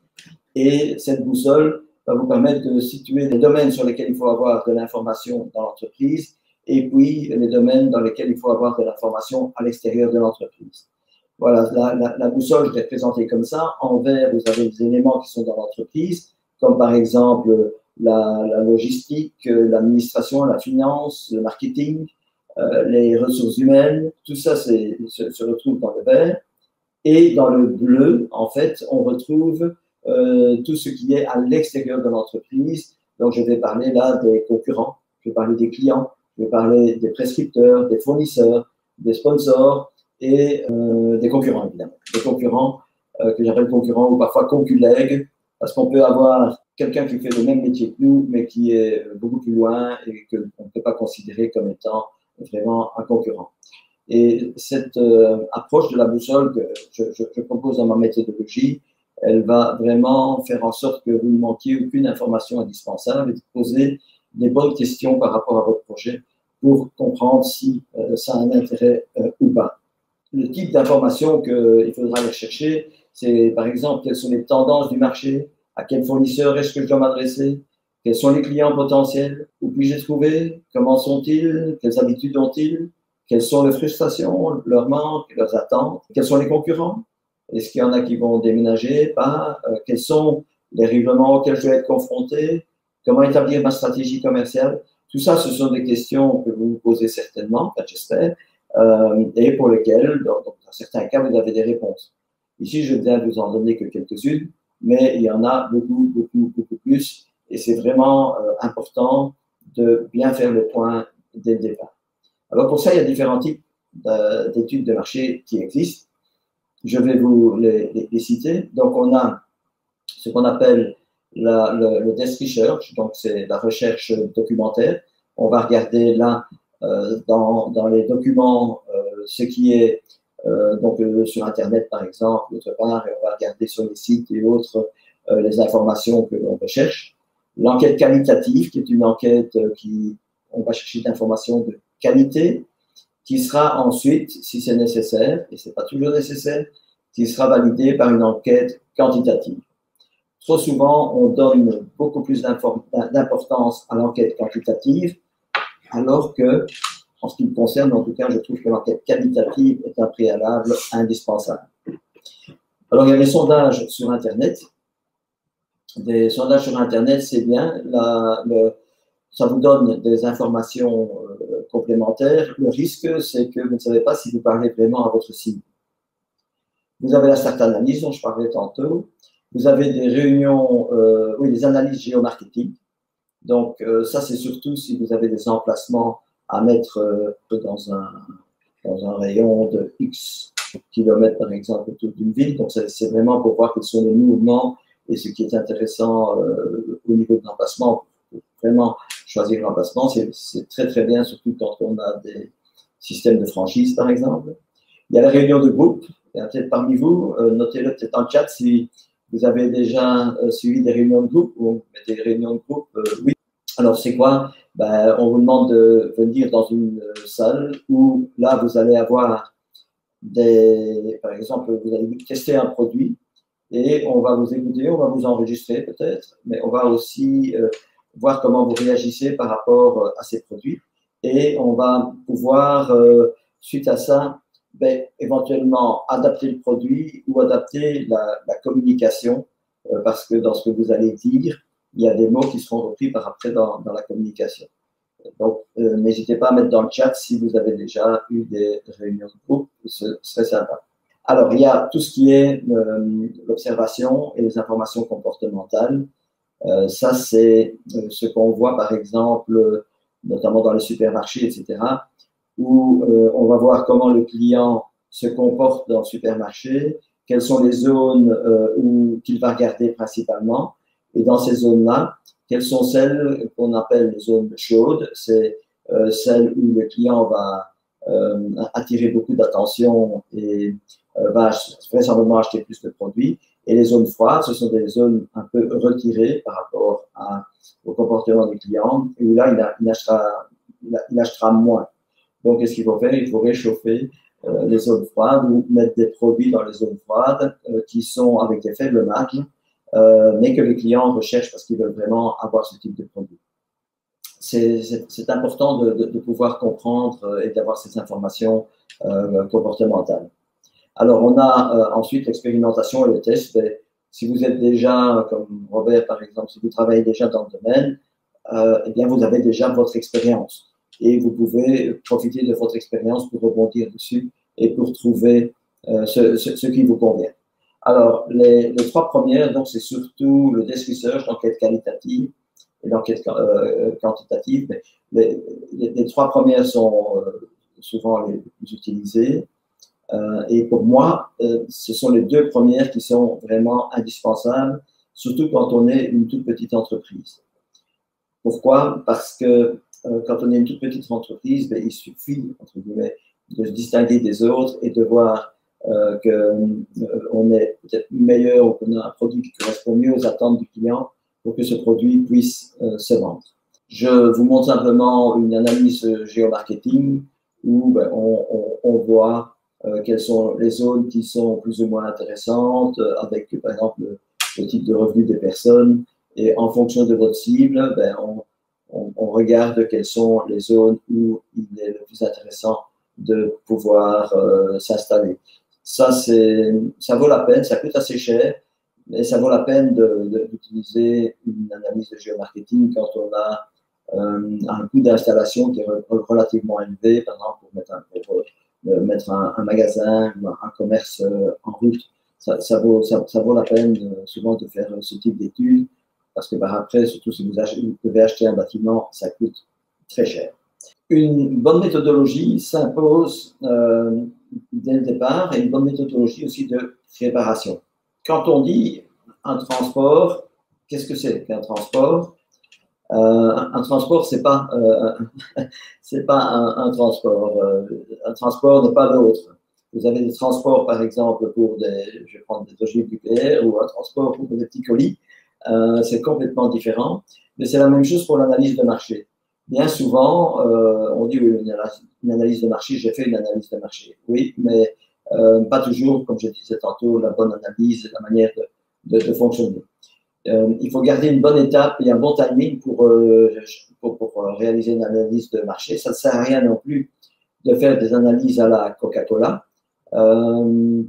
et cette boussole va vous permettre de situer les domaines sur lesquels il faut avoir de l'information dans l'entreprise et puis les domaines dans lesquels il faut avoir de l'information à l'extérieur de l'entreprise. Voilà, la boussole, je l'ai présentée comme ça. En vert, vous avez des éléments qui sont dans l'entreprise, comme par exemple la logistique, l'administration, la finance, le marketing, les ressources humaines. Tout ça se retrouve dans le vert. Et dans le bleu, en fait, on retrouve tout ce qui est à l'extérieur de l'entreprise. Donc, je vais parler là des concurrents, je vais parler des clients, je vais parler des prescripteurs, des fournisseurs, des sponsors et des concurrents, évidemment. Des concurrents que j'appelle concurrents ou parfois conculègues, parce qu'on peut avoir quelqu'un qui fait le même métier que nous, mais qui est beaucoup plus loin et qu'on ne peut pas considérer comme étant vraiment un concurrent. Et cette approche de la boussole que je propose dans ma méthodologie, elle va vraiment faire en sorte que vous ne manquiez aucune information indispensable et de poser des bonnes questions par rapport à votre projet pour comprendre si ça a un intérêt ou pas. Le type d'information qu'il faudra aller chercher, c'est par exemple quelles sont les tendances du marché, à quel fournisseur est-ce que je dois m'adresser, quels sont les clients potentiels, où puis-je les trouver, comment sont-ils, quelles habitudes ont-ils, quelles sont leurs frustrations, leurs manques, leurs attentes, quels sont les concurrents, est-ce qu'il y en a qui vont déménager, pas, quels sont les règlements auxquels je vais être confronté, comment établir ma stratégie commerciale. Tout ça, ce sont des questions que vous vous posez certainement, j'espère, et pour lesquelles, dans certains cas, vous avez des réponses. Ici, je viens vous en donner que quelques-unes, mais il y en a beaucoup plus, et c'est vraiment important de bien faire le point dès le départ. Alors pour ça, il y a différents types d'études de marché qui existent. Je vais vous les citer. Donc on a ce qu'on appelle le desk research, donc c'est la recherche documentaire. On va regarder là dans les documents ce qui est donc sur Internet par exemple, d'autre part, et on va regarder sur les sites et autres les informations que l'on recherche. L'enquête qualitative, qui est une enquête on va chercher d'informations de qualité, qui sera ensuite, si c'est nécessaire, et ce n'est pas toujours nécessaire, qui sera validée par une enquête quantitative. Trop souvent, on donne beaucoup plus d'importance à l'enquête quantitative, alors que, en ce qui me concerne, en tout cas, je trouve que l'enquête qualitative est un préalable indispensable. Alors, il y a des sondages sur Internet. Des sondages sur Internet, c'est bien. Ça vous donne des informations complémentaires. Le risque, c'est que vous ne savez pas si vous parlez vraiment à votre cible. Vous avez la start analyse dont je parlais tantôt. Vous avez des réunions, des analyses géomarketing. Donc, ça, c'est surtout si vous avez des emplacements à mettre dans un rayon de X kilomètres, par exemple, autour d'une ville. Donc, c'est vraiment pour voir quels sont les mouvements et ce qui est intéressant au niveau de l'emplacement. Vraiment choisir l'emplacement, c'est très bien, surtout quand on a des systèmes de franchise, par exemple. Il y a la réunion de groupe. Il y a peut-être parmi vous, notez-le peut-être en chat si vous avez déjà suivi des réunions de groupe ou on met des réunions de groupe. Oui. Alors, c'est quoi? On vous demande de venir dans une salle où là, vous allez avoir par exemple, vous allez tester un produit et on va vous écouter, on va vous enregistrer peut-être, mais on va aussi voir comment vous réagissez par rapport à ces produits et on va pouvoir, suite à ça, éventuellement adapter le produit ou adapter la communication parce que dans ce que vous allez dire, il y a des mots qui seront repris par après dans la communication. Donc, n'hésitez pas à mettre dans le chat si vous avez déjà eu des réunions de groupe, ce serait sympa. Alors, il y a tout ce qui est l'observation et les informations comportementales. Ça, c'est ce qu'on voit, par exemple, notamment dans les supermarchés, etc., où on va voir comment le client se comporte dans le supermarché, quelles sont les zones qu'il va regarder principalement, et dans ces zones-là, quelles sont celles qu'on appelle les zones chaudes, c'est celles où le client va attirer beaucoup d'attention et va vraisemblablement acheter plus de produits. Et les zones froides, ce sont des zones un peu retirées par rapport au comportement du client, et où là, il achètera moins. Donc, qu'est-ce qu'il faut faire? Il faut réchauffer les zones froides ou mettre des produits dans les zones froides qui sont avec des faibles marges, mais que les clients recherchent parce qu'ils veulent vraiment avoir ce type de produit. C'est important de pouvoir comprendre et d'avoir ces informations comportementales. Alors, on a ensuite l'expérimentation et le test. Si vous êtes déjà, comme Robert par exemple, si vous travaillez déjà dans le domaine, eh bien, vous avez déjà votre expérience. Et vous pouvez profiter de votre expérience pour rebondir dessus et pour trouver ce qui vous convient. Alors, les trois premières, donc c'est surtout le desk research, l'enquête qualitative et l'enquête quantitative. Mais les trois premières sont souvent les plus utilisées. Et pour moi, ce sont les deux premières qui sont vraiment indispensables, surtout quand on est une toute petite entreprise. Pourquoi? Parce que quand on est une toute petite entreprise, ben, il suffit, entre guillemets, de se distinguer des autres et de voir qu'on est peut-être meilleur ou qu'on a un produit qui correspond mieux aux attentes du client pour que ce produit puisse se vendre. Je vous montre simplement une analyse géomarketing où ben, on voit quelles sont les zones qui sont plus ou moins intéressantes avec, par exemple, le type de revenu des personnes. Et en fonction de votre cible, ben, on regarde quelles sont les zones où il est le plus intéressant de pouvoir s'installer. Ça vaut la peine, ça coûte assez cher, mais ça vaut la peine d'utiliser une analyse de géomarketing quand on a un coût d'installation qui est relativement élevé, par exemple pour mettre un magasin ou un commerce en route. Ça vaut la peine souvent de faire ce type d'études parce que par après, surtout si vous devez acheter un bâtiment, ça coûte très cher. Une bonne méthodologie s'impose dès le départ et une bonne méthodologie aussi de préparation. Quand on dit un transport, qu'est-ce que c'est qu'un transport? Un transport, c'est pas un transport. Un transport n'est pas l'autre. Vous avez des transports, par exemple, je vais prendre des ogives nucléaires ou un transport pour des petits colis. C'est complètement différent, mais c'est la même chose pour l'analyse de marché. Bien souvent, on dit une analyse de marché, j'ai fait une analyse de marché. Oui, mais pas toujours, comme je disais tantôt, la bonne analyse, la manière de fonctionner. Il faut garder une bonne étape et un bon timing pour réaliser une analyse de marché. Ça ne sert à rien non plus de faire des analyses à la Coca-Cola. Le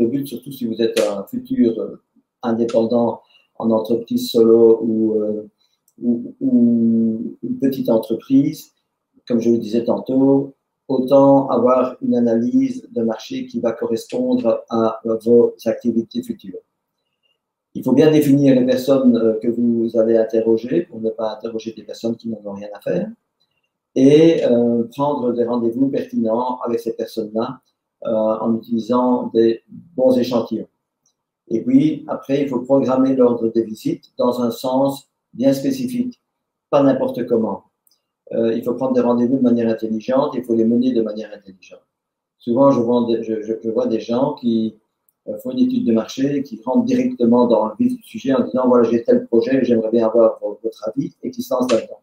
but, surtout si vous êtes un futur indépendant en entreprise solo ou une petite entreprise, comme je vous disais tantôt, autant avoir une analyse de marché qui va correspondre à vos activités futures. Il faut bien définir les personnes que vous allez interroger pour ne pas interroger des personnes qui n'en ont rien à faire et prendre des rendez-vous pertinents avec ces personnes-là en utilisant des bons échantillons. Et puis, après, il faut programmer l'ordre des visites dans un sens bien spécifique, pas n'importe comment. Il faut prendre des rendez-vous de manière intelligente, il faut les mener de manière intelligente. Souvent, je vois des gens qui font une étude de marché, qui rentrent directement dans le vif du sujet en disant « voilà, j'ai tel projet, j'aimerais bien avoir votre avis » et qui se lancent là-dedans.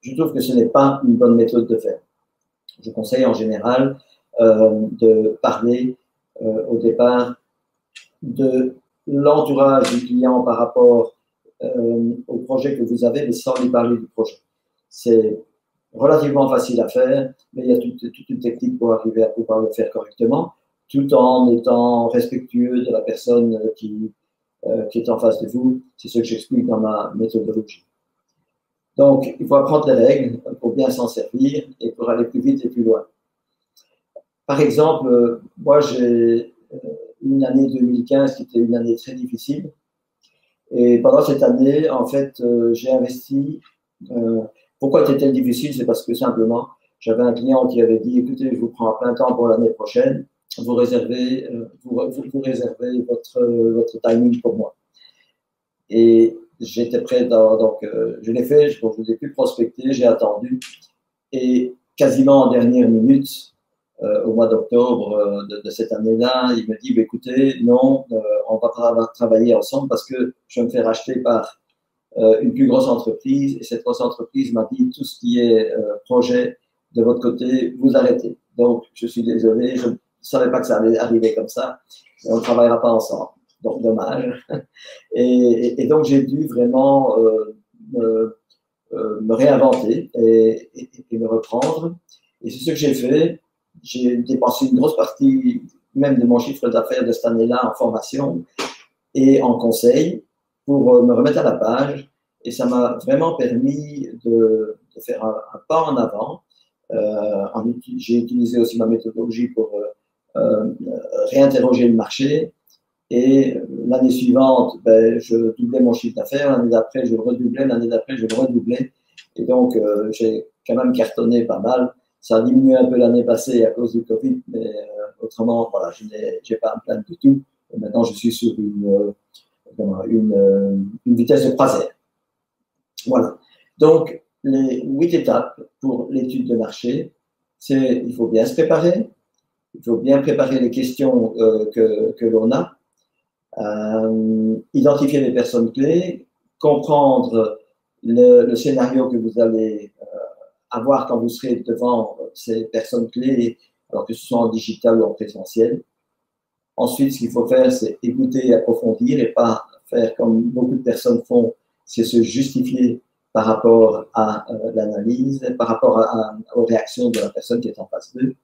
Je trouve que ce n'est pas une bonne méthode de faire. Je conseille en général de parler au départ de l'entourage du client par rapport au projet que vous avez, mais sans lui parler du projet. C'est relativement facile à faire, mais il y a toute une technique pour arriver à pouvoir le faire correctement, tout en étant respectueux de la personne qui est en face de vous. C'est ce que j'explique dans ma méthodologie. Donc, il faut apprendre les règles pour bien s'en servir et pour aller plus vite et plus loin. Par exemple, moi, j'ai une année 2015 qui était une année très difficile. Et pendant cette année, en fait, j'ai investi. Pourquoi était-elle difficile? C'est parce que simplement, j'avais un client qui avait dit, écoutez, je vous prends à plein temps pour l'année prochaine, vous réservez votre timing pour moi. Et j'étais prêt, donc je l'ai fait, je ne vous ai plus prospecté, j'ai attendu. Et quasiment en dernière minute, au mois d'octobre de cette année-là, il me dit, bah, écoutez, non, on va travailler ensemble parce que je vais me faire racheter par une plus grosse entreprise. Et cette grosse entreprise m'a dit, tout ce qui est projet de votre côté, vous arrêtez. Donc, je suis désolé, je ne savais pas que ça allait arriver comme ça, et on ne travaillera pas ensemble. Donc, dommage. Et donc, j'ai dû vraiment me réinventer et me reprendre. Et c'est ce que j'ai fait. J'ai dépensé une grosse partie même de mon chiffre d'affaires de cette année-là en formation et en conseil pour me remettre à la page. Et ça m'a vraiment permis de faire un pas en avant. J'ai utilisé aussi ma méthodologie pour réinterroger le marché. Et l'année suivante, ben, je doublais mon chiffre d'affaires. L'année d'après, je le redoublais. L'année d'après, je le redoublais. Et donc, j'ai quand même cartonné pas mal. Ça a diminué un peu l'année passée à cause du Covid, mais autrement, voilà, je n'ai pas à me plaindre du tout. Et maintenant, je suis sur une vitesse de croisière. Voilà. Donc, les 8 étapes pour l'étude de marché, c'est il faut bien se préparer, il faut bien préparer les questions que l'on a, identifier les personnes clés, comprendre le scénario que vous allez avoir quand vous serez devant ces personnes clés, alors que ce soit en digital ou en présentiel. Ensuite, ce qu'il faut faire, c'est écouter et approfondir et pas faire comme beaucoup de personnes font, c'est se justifier par rapport à l'analyse, par rapport aux réactions de la personne qui est en face d'eux.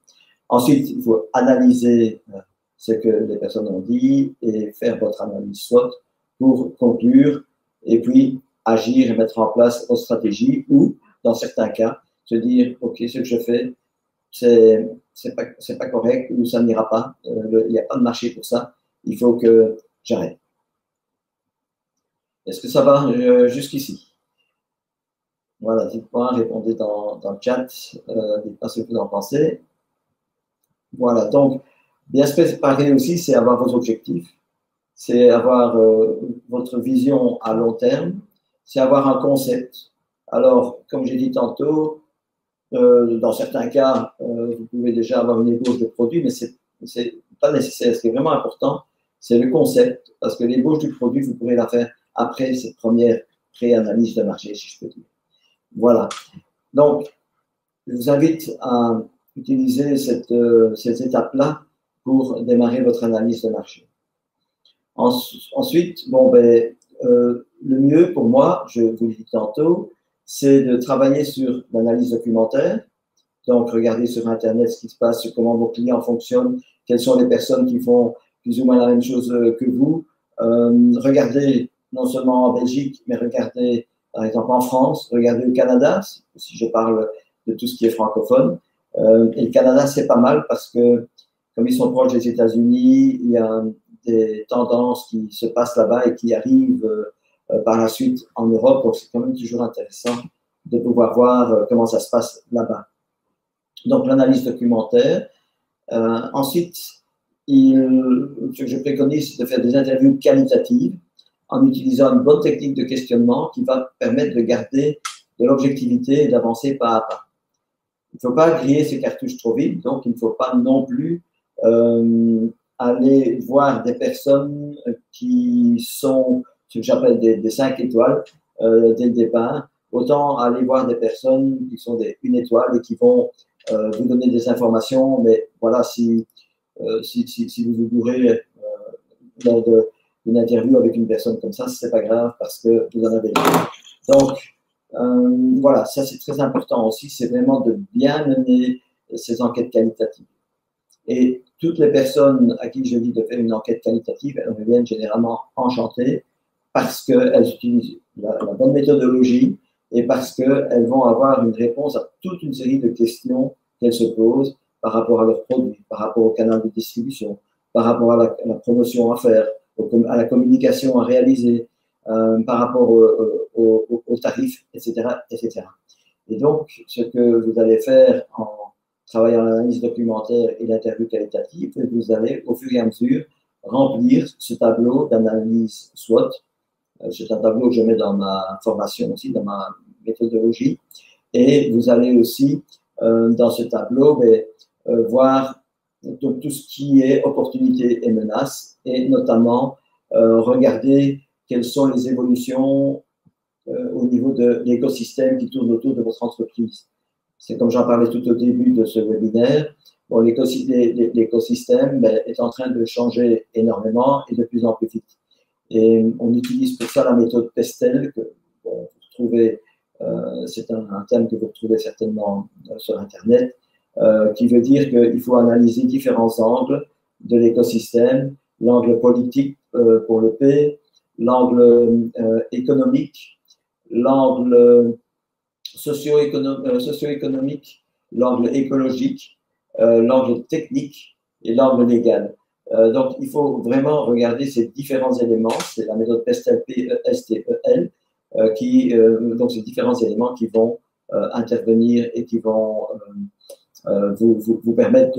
Ensuite, il faut analyser ce que les personnes ont dit et faire votre analyse SWOT pour conclure et puis agir et mettre en place votre stratégie ou, dans certains cas, se dire, OK, ce que je fais, c'est pas correct ou ça n'ira pas, il n'y a pas de marché pour ça, il faut que j'arrête. Est-ce que ça va jusqu'ici? Voilà, dites-moi, répondez dans le chat, dites-moi ce que vous en pensez. Voilà, donc, bien se préparer aussi, c'est avoir vos objectifs, c'est avoir votre vision à long terme, c'est avoir un concept. Alors, comme j'ai dit tantôt, dans certains cas, vous pouvez déjà avoir une ébauche de produit, mais ce n'est pas nécessaire. Ce qui est vraiment important, c'est le concept, parce que l'ébauche du produit, vous pourrez la faire après cette première pré-analyse de marché, si je peux dire. Voilà. Donc, je vous invite à utiliser cette étape-là pour démarrer votre analyse de marché. Ensuite, bon, ben, le mieux pour moi, je vous l'ai dit tantôt, c'est de travailler sur l'analyse documentaire. Donc, regardez sur Internet ce qui se passe, comment vos clients fonctionnent, quelles sont les personnes qui font plus ou moins la même chose que vous. Regardez non seulement en Belgique, mais regardez par exemple en France, regardez au Canada, si je parle de tout ce qui est francophone. Et le Canada, c'est pas mal parce que comme ils sont proches des États-Unis, il y a des tendances qui se passent là-bas et qui arrivent par la suite en Europe. Donc, c'est quand même toujours intéressant de pouvoir voir comment ça se passe là-bas. Donc, l'analyse documentaire. Ensuite, ce que je préconise, c'est de faire des interviews qualitatives en utilisant une bonne technique de questionnement qui va permettre de garder de l'objectivité et d'avancer pas à pas. Il ne faut pas griller ses cartouches trop vite, donc il ne faut pas non plus aller voir des personnes qui sont ce que j'appelle des 5 étoiles dès le départ. Autant aller voir des personnes qui sont des 1 étoile et qui vont vous donner des informations, mais voilà, si vous vous bourrez lors d'une interview avec une personne comme ça, ce n'est pas grave parce que vous en avez besoin. Donc, voilà, ça c'est très important aussi, c'est vraiment de bien mener ces enquêtes qualitatives. Et toutes les personnes à qui je dis de faire une enquête qualitative, elles reviennent généralement enchantées parce qu'elles utilisent la bonne méthodologie et parce qu'elles vont avoir une réponse à toute une série de questions qu'elles se posent par rapport à leurs produits, par rapport au canal de distribution, par rapport à la promotion à faire, à la communication à réaliser, par rapport aux tarifs, etc., etc. Et donc, ce que vous allez faire en travaillant l'analyse documentaire et l'interview qualitative, vous allez au fur et à mesure remplir ce tableau d'analyse SWOT. C'est un tableau que je mets dans ma formation aussi, dans ma méthodologie. Et vous allez aussi, dans ce tableau, voir donc, tout ce qui est opportunités et menaces, et notamment regarder quelles sont les évolutions au niveau de l'écosystème qui tourne autour de votre entreprise. C'est comme j'en parlais tout au début de ce webinaire. Bon, l'écosystème est en train de changer énormément et de plus en plus vite. Et on utilise pour ça la méthode PESTEL, que bon, vous trouvez, c'est un terme que vous retrouvez certainement sur Internet, qui veut dire qu'il faut analyser différents angles de l'écosystème, l'angle politique pour le P, l'angle économique, l'angle socio-économique, l'angle écologique, l'angle technique, et l'angle légal. Donc, il faut vraiment regarder ces différents éléments. C'est la méthode PESTEL, donc ces différents éléments qui vont intervenir et qui vont vous permettre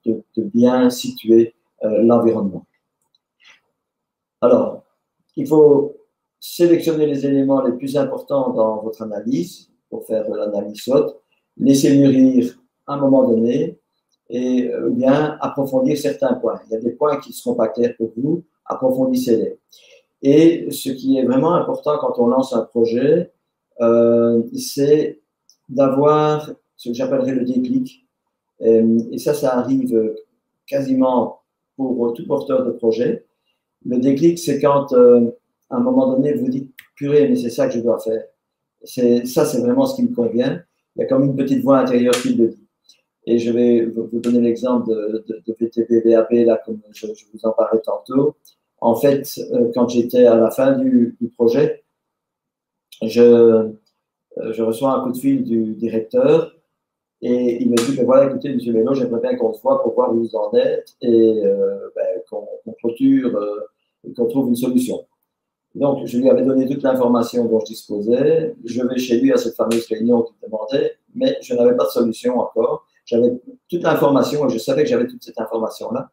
de bien situer l'environnement. Alors, il faut sélectionner les éléments les plus importants dans votre analyse pour faire de l'analyse SWOT, laisser mûrir à un moment donné et bien approfondir certains points. Il y a des points qui ne seront pas clairs pour vous, approfondissez-les. Et ce qui est vraiment important quand on lance un projet, c'est d'avoir ce que j'appellerais le déclic. Et ça arrive quasiment pour tout porteur de projet. Le déclic, c'est quand, à un moment donné, vous dites « purée, mais c'est ça que je dois faire ». Ça, c'est vraiment ce qui me convient. Il y a comme une petite voix intérieure qui le dit. Et je vais vous donner l'exemple de VTP-BAP, là, comme je vous en parlais tantôt. En fait, quand j'étais à la fin du projet, je reçois un coup de fil du directeur et il me dit, ben voilà, écoutez, M. Mello, j'aimerais bien qu'on se voit pour voir où vous en êtes et qu'on clôture et qu'on trouve une solution. Donc, je lui avais donné toute l'information dont je disposais. Je vais chez lui à cette fameuse réunion qu'il demandait, mais je n'avais pas de solution encore. J'avais toute l'information et je savais que j'avais toute cette information-là.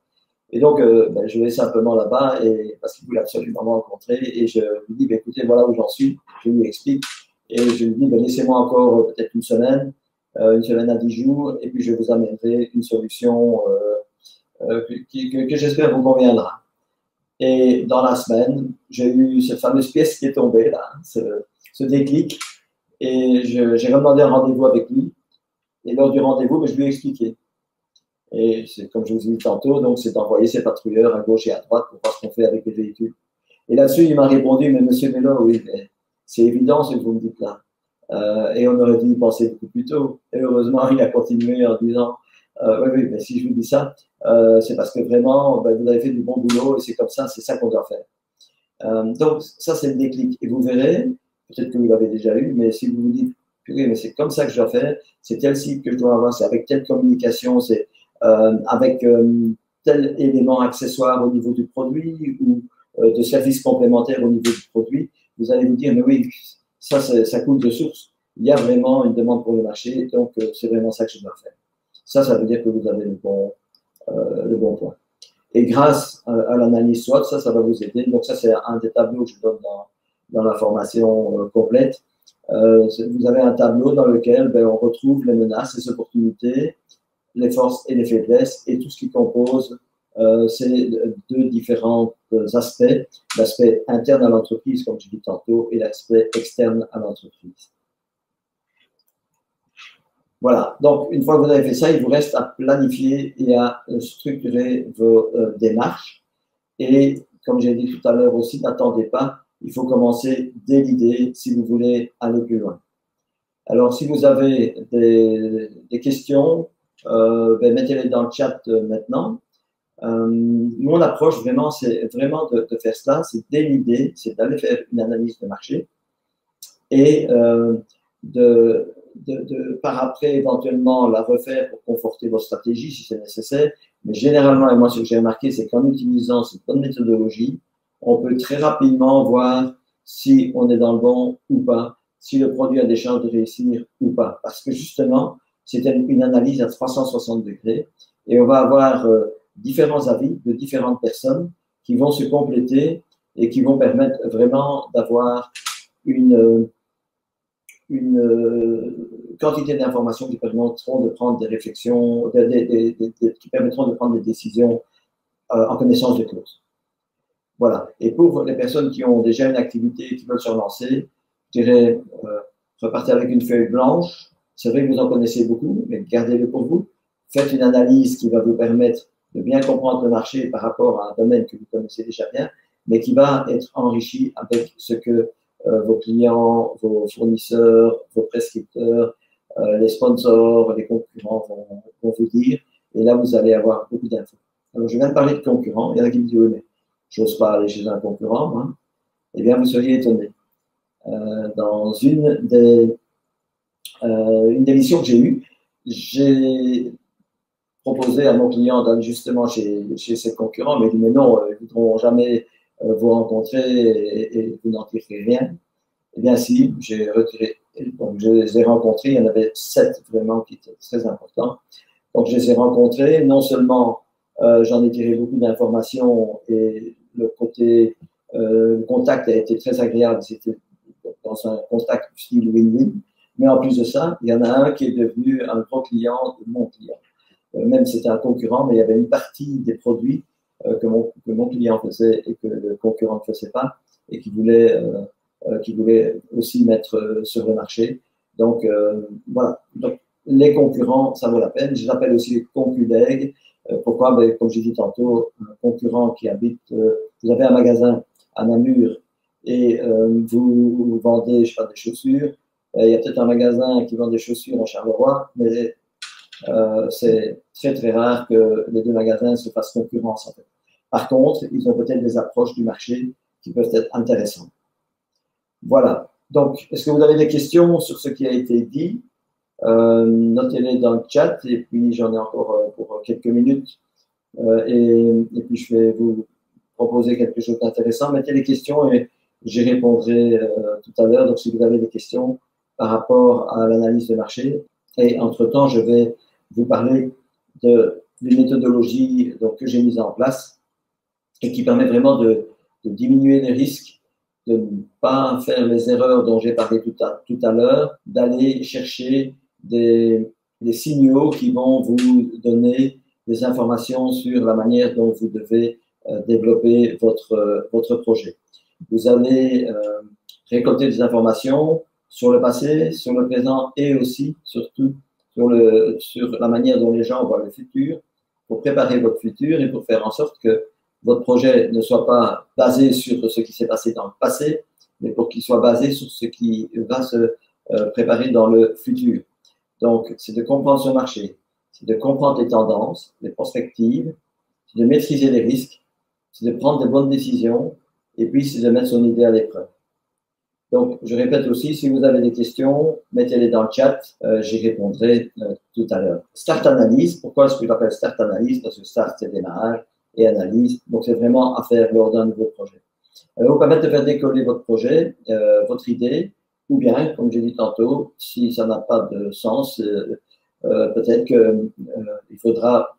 Et donc, je vais simplement là-bas parce qu'il voulait absolument me rencontrer et je lui dis, écoutez, voilà où j'en suis. Je lui explique et je lui dis, laissez-moi encore peut-être une semaine à 10 jours et puis je vous amènerai une solution que j'espère vous conviendra. Et dans la semaine, j'ai eu cette fameuse pièce qui est tombée, là, ce déclic, et j'ai demandé un rendez-vous avec lui. Et lors du rendez-vous, je lui ai expliqué. Et c'est comme je vous ai dit tantôt, donc c'est d'envoyer ses patrouilleurs à gauche et à droite pour voir ce qu'on fait avec les véhicules. Et là-dessus, il m'a répondu, mais monsieur Mello, oui, c'est évident ce que vous me dites là. Et on aurait dû y penser beaucoup plus tôt. Et heureusement, il a continué en disant, oui, mais si je vous dis ça, c'est parce que vraiment, vous avez fait du bon boulot et c'est comme ça, c'est ça qu'on doit faire. Donc, ça, c'est le déclic. Et vous verrez, peut-être que vous l'avez déjà eu, mais si vous vous dites, mais c'est comme ça que je dois faire, c'est tel site que je dois avoir, c'est avec telle communication, c'est avec tel élément accessoire au niveau du produit ou de services complémentaires au niveau du produit, vous allez vous dire, mais oui, ça coule de source. Il y a vraiment une demande pour le marché, donc c'est vraiment ça que je dois faire. Ça veut dire que vous avez le bon point. Et grâce à l'analyse SWOT, ça va vous aider. Donc ça, c'est un des tableaux que je donne dans la formation complète. Vous avez un tableau dans lequel on retrouve les menaces, les opportunités, les forces et les faiblesses et tout ce qui compose ces deux différents aspects, l'aspect interne à l'entreprise, comme je dis tantôt, et l'aspect externe à l'entreprise. Voilà, donc une fois que vous avez fait ça, il vous reste à planifier et à structurer vos démarches. Et comme j'ai dit tout à l'heure aussi, n'attendez pas, il faut commencer dès l'idée si vous voulez aller plus loin. Alors, si vous avez des questions, mettez-les dans le chat maintenant. Mon approche, vraiment, c'est vraiment de faire cela, c'est dès l'idée, c'est d'aller faire une analyse de marché et par après, éventuellement, la refaire pour conforter vos stratégies si c'est nécessaire. Mais généralement, et moi, ce que j'ai remarqué, c'est qu'en utilisant cette bonne méthodologie, on peut très rapidement voir si on est dans le bon ou pas, si le produit a des chances de réussir ou pas. Parce que justement, c'est une analyse à 360 degrés et on va avoir différents avis de différentes personnes qui vont se compléter et qui vont permettre vraiment d'avoir une quantité d'informations qui permettront de prendre des réflexions, qui permettront de prendre des décisions en connaissance de cause. Voilà. Et pour les personnes qui ont déjà une activité et qui veulent se relancer, je dirais, repartez avec une feuille blanche. C'est vrai que vous en connaissez beaucoup, mais gardez-le pour vous. Faites une analyse qui va vous permettre de bien comprendre le marché par rapport à un domaine que vous connaissez déjà bien, mais qui va être enrichi avec ce que vos clients, vos fournisseurs, vos prescripteurs, les sponsors, les concurrents vont vous dire. Et là, vous allez avoir beaucoup d'infos. Alors, je viens de parler de concurrents. Il y en a qui me disent, oui, mais je n'ose pas aller chez un concurrent. Hein. Eh bien, vous seriez étonné. Dans une des missions que j'ai eues, j'ai proposé à mon client d'aller justement chez ses concurrents, mais il dit mais non, ils ne voudront jamais vous rencontrer et vous n'en tirerez rien. Eh bien si, j'ai retiré, donc je les ai rencontrés, il y en avait 7 vraiment qui étaient très importants. Donc je les ai rencontrés, non seulement j'en ai tiré beaucoup d'informations et le contact a été très agréable, c'était dans un contact style win-win, mais en plus de ça, il y en a un qui est devenu un gros client de mon client. Même si c'était un concurrent, mais il y avait une partie des produits que mon client faisait et que le concurrent ne faisait pas et qui voulait aussi mettre sur le marché. Donc, voilà. Donc, les concurrents, ça vaut la peine. Je l'appelle aussi les concudègues. Pourquoi? Ben, comme j'ai dit tantôt, un concurrent qui habite, vous avez un magasin à Namur et vous vendez, je sais pas, des chaussures. Il y a peut-être un magasin qui vend des chaussures à Charleroi, mais c'est très très rare que les deux magasins se fassent concurrence en fait. Par contre, ils ont peut-être des approches du marché qui peuvent être intéressantes. Voilà. Donc, est-ce que vous avez des questions sur ce qui a été dit? Notez-les dans le chat et puis j'en ai encore pour quelques minutes et puis je vais vous proposer quelque chose d'intéressant. Mettez les questions et j'y répondrai tout à l'heure. Donc, si vous avez des questions par rapport à l'analyse de marché, et entre-temps, je vais vous parler d'une méthodologie donc, que j'ai mise en place et qui permet vraiment de diminuer les risques, de ne pas faire les erreurs dont j'ai parlé tout à l'heure, d'aller chercher des signaux qui vont vous donner des informations sur la manière dont vous devez développer votre projet. Vous allez récolter des informations sur le passé, sur le présent et aussi, surtout, sur la manière dont les gens voient le futur, pour préparer votre futur et pour faire en sorte que votre projet ne soit pas basé sur ce qui s'est passé dans le passé, mais pour qu'il soit basé sur ce qui va se préparer dans le futur. Donc, c'est de comprendre ce marché, c'est de comprendre les tendances, les perspectives, c'est de maîtriser les risques, c'est de prendre de bonnes décisions et puis c'est de mettre son idée à l'épreuve. Donc, je répète aussi, si vous avez des questions, mettez-les dans le chat, j'y répondrai tout à l'heure. Start Analyse, pourquoi est-ce que je l'appelle Start Analyse? Parce que Start, c'est démarrage et Analyse, donc c'est vraiment à faire lors d'un nouveau projet. Vous permettre de faire décoller votre projet, votre idée, ou bien, comme j'ai dit tantôt, si ça n'a pas de sens, peut-être qu'il faudra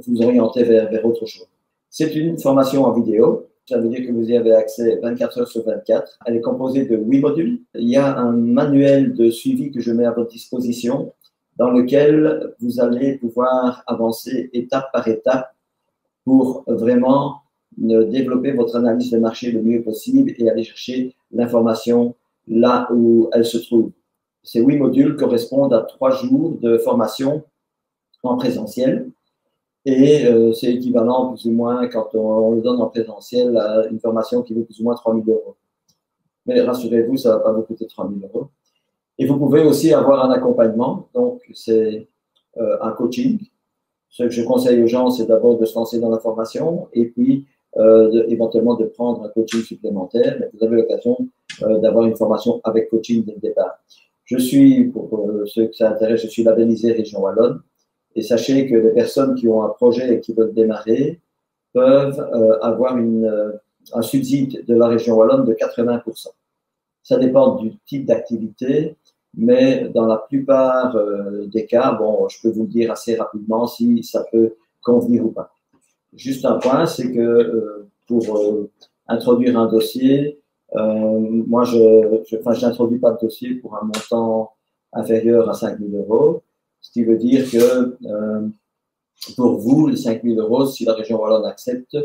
vous orienter vers autre chose. C'est une formation en vidéo. Ça veut dire que vous y avez accès 24 heures sur 24. Elle est composée de 8 modules. Il y a un manuel de suivi que je mets à votre disposition dans lequel vous allez pouvoir avancer étape par étape pour vraiment développer votre analyse de marché le mieux possible et aller chercher l'information là où elle se trouve. Ces 8 modules correspondent à 3 jours de formation en présentiel. Et c'est équivalent plus ou moins, quand on le donne en présentiel, à une formation qui vaut plus ou moins 3 000 €. Mais rassurez-vous, ça ne va pas vous coûter 3 000 €. Et vous pouvez aussi avoir un accompagnement, donc c'est un coaching. Ce que je conseille aux gens, c'est d'abord de se lancer dans la formation et puis éventuellement de prendre un coaching supplémentaire. Mais vous avez l'occasion d'avoir une formation avec coaching dès le départ. Je suis, pour ceux que ça intéresse, je suis labellisé Région Wallonne. Et sachez que les personnes qui ont un projet et qui veulent démarrer peuvent avoir un subside de la région wallonne de 80%. Ça dépend du type d'activité, mais dans la plupart des cas, bon, je peux vous le dire assez rapidement si ça peut convenir ou pas. Juste un point, c'est que pour introduire un dossier, moi, je n'introduis pas de dossier pour un montant inférieur à 5 000 €. Ce qui veut dire que pour vous, les 5 000 €, si la région wallonne accepte,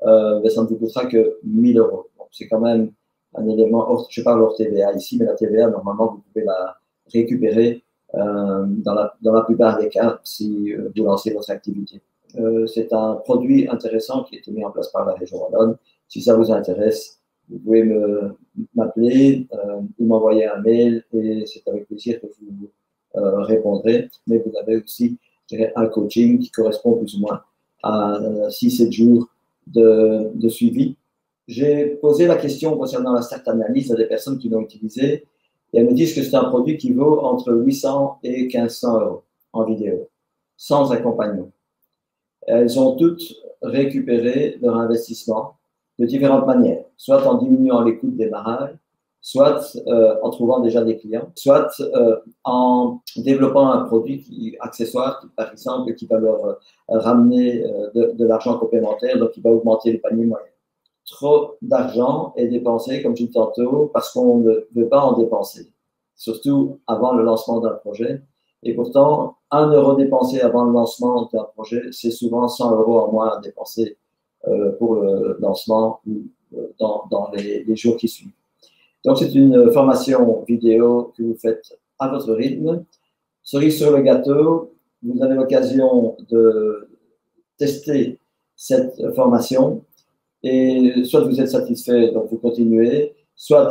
ben, ça ne vous coûtera que 1 000 €. C'est quand même un élément, je parle hors TVA ici, mais la TVA, normalement, vous pouvez la récupérer dans la plupart des cas si vous lancez votre activité. C'est un produit intéressant qui a été mis en place par la région wallonne. Si ça vous intéresse, vous pouvez m'appeler ou m'envoyer un mail et c'est avec plaisir que je vous répondrai. Mais vous avez aussi, je dirais, un coaching qui correspond plus ou moins à 6-7 jours de suivi. J'ai posé la question concernant la Start Analyse à des personnes qui l'ont utilisé et elles me disent que c'est un produit qui vaut entre 800 et 1 500 € en vidéo. sans accompagnement. Elles ont toutes récupéré leur investissement de différentes manières, soit en diminuant les coûts de démarrage, soit en trouvant déjà des clients, soit en développant un produit accessoire, par exemple, qui va leur ramener de l'argent complémentaire, donc qui va augmenter le panier moyen. Trop d'argent est dépensé, comme je dis tantôt, parce qu'on ne veut pas en dépenser, surtout avant le lancement d'un projet. Et pourtant, 1 euro dépensé avant le lancement d'un projet, c'est souvent 100 euros en moins à dépenser pour le lancement ou dans les jours qui suivent. Donc, c'est une formation vidéo que vous faites à votre rythme. Cerise sur le gâteau, vous avez l'occasion de tester cette formation et soit vous êtes satisfait, donc vous continuez, soit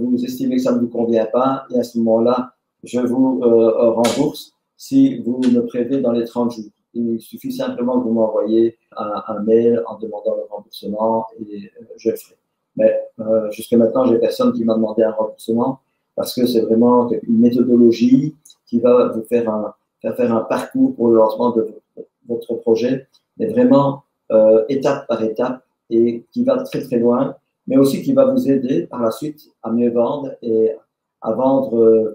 vous estimez que ça ne vous convient pas et à ce moment-là, je vous rembourse si vous me prélevez dans les 30 jours. Il suffit simplement que vous m'envoyez un mail en demandant le remboursement et je le ferai. Mais jusqu'à maintenant, j'ai personne qui m'a demandé un remboursement parce que c'est vraiment une méthodologie qui va vous faire un parcours pour le lancement de votre projet, mais vraiment étape par étape et qui va très très loin, mais aussi qui va vous aider par la suite à mieux vendre et à vendre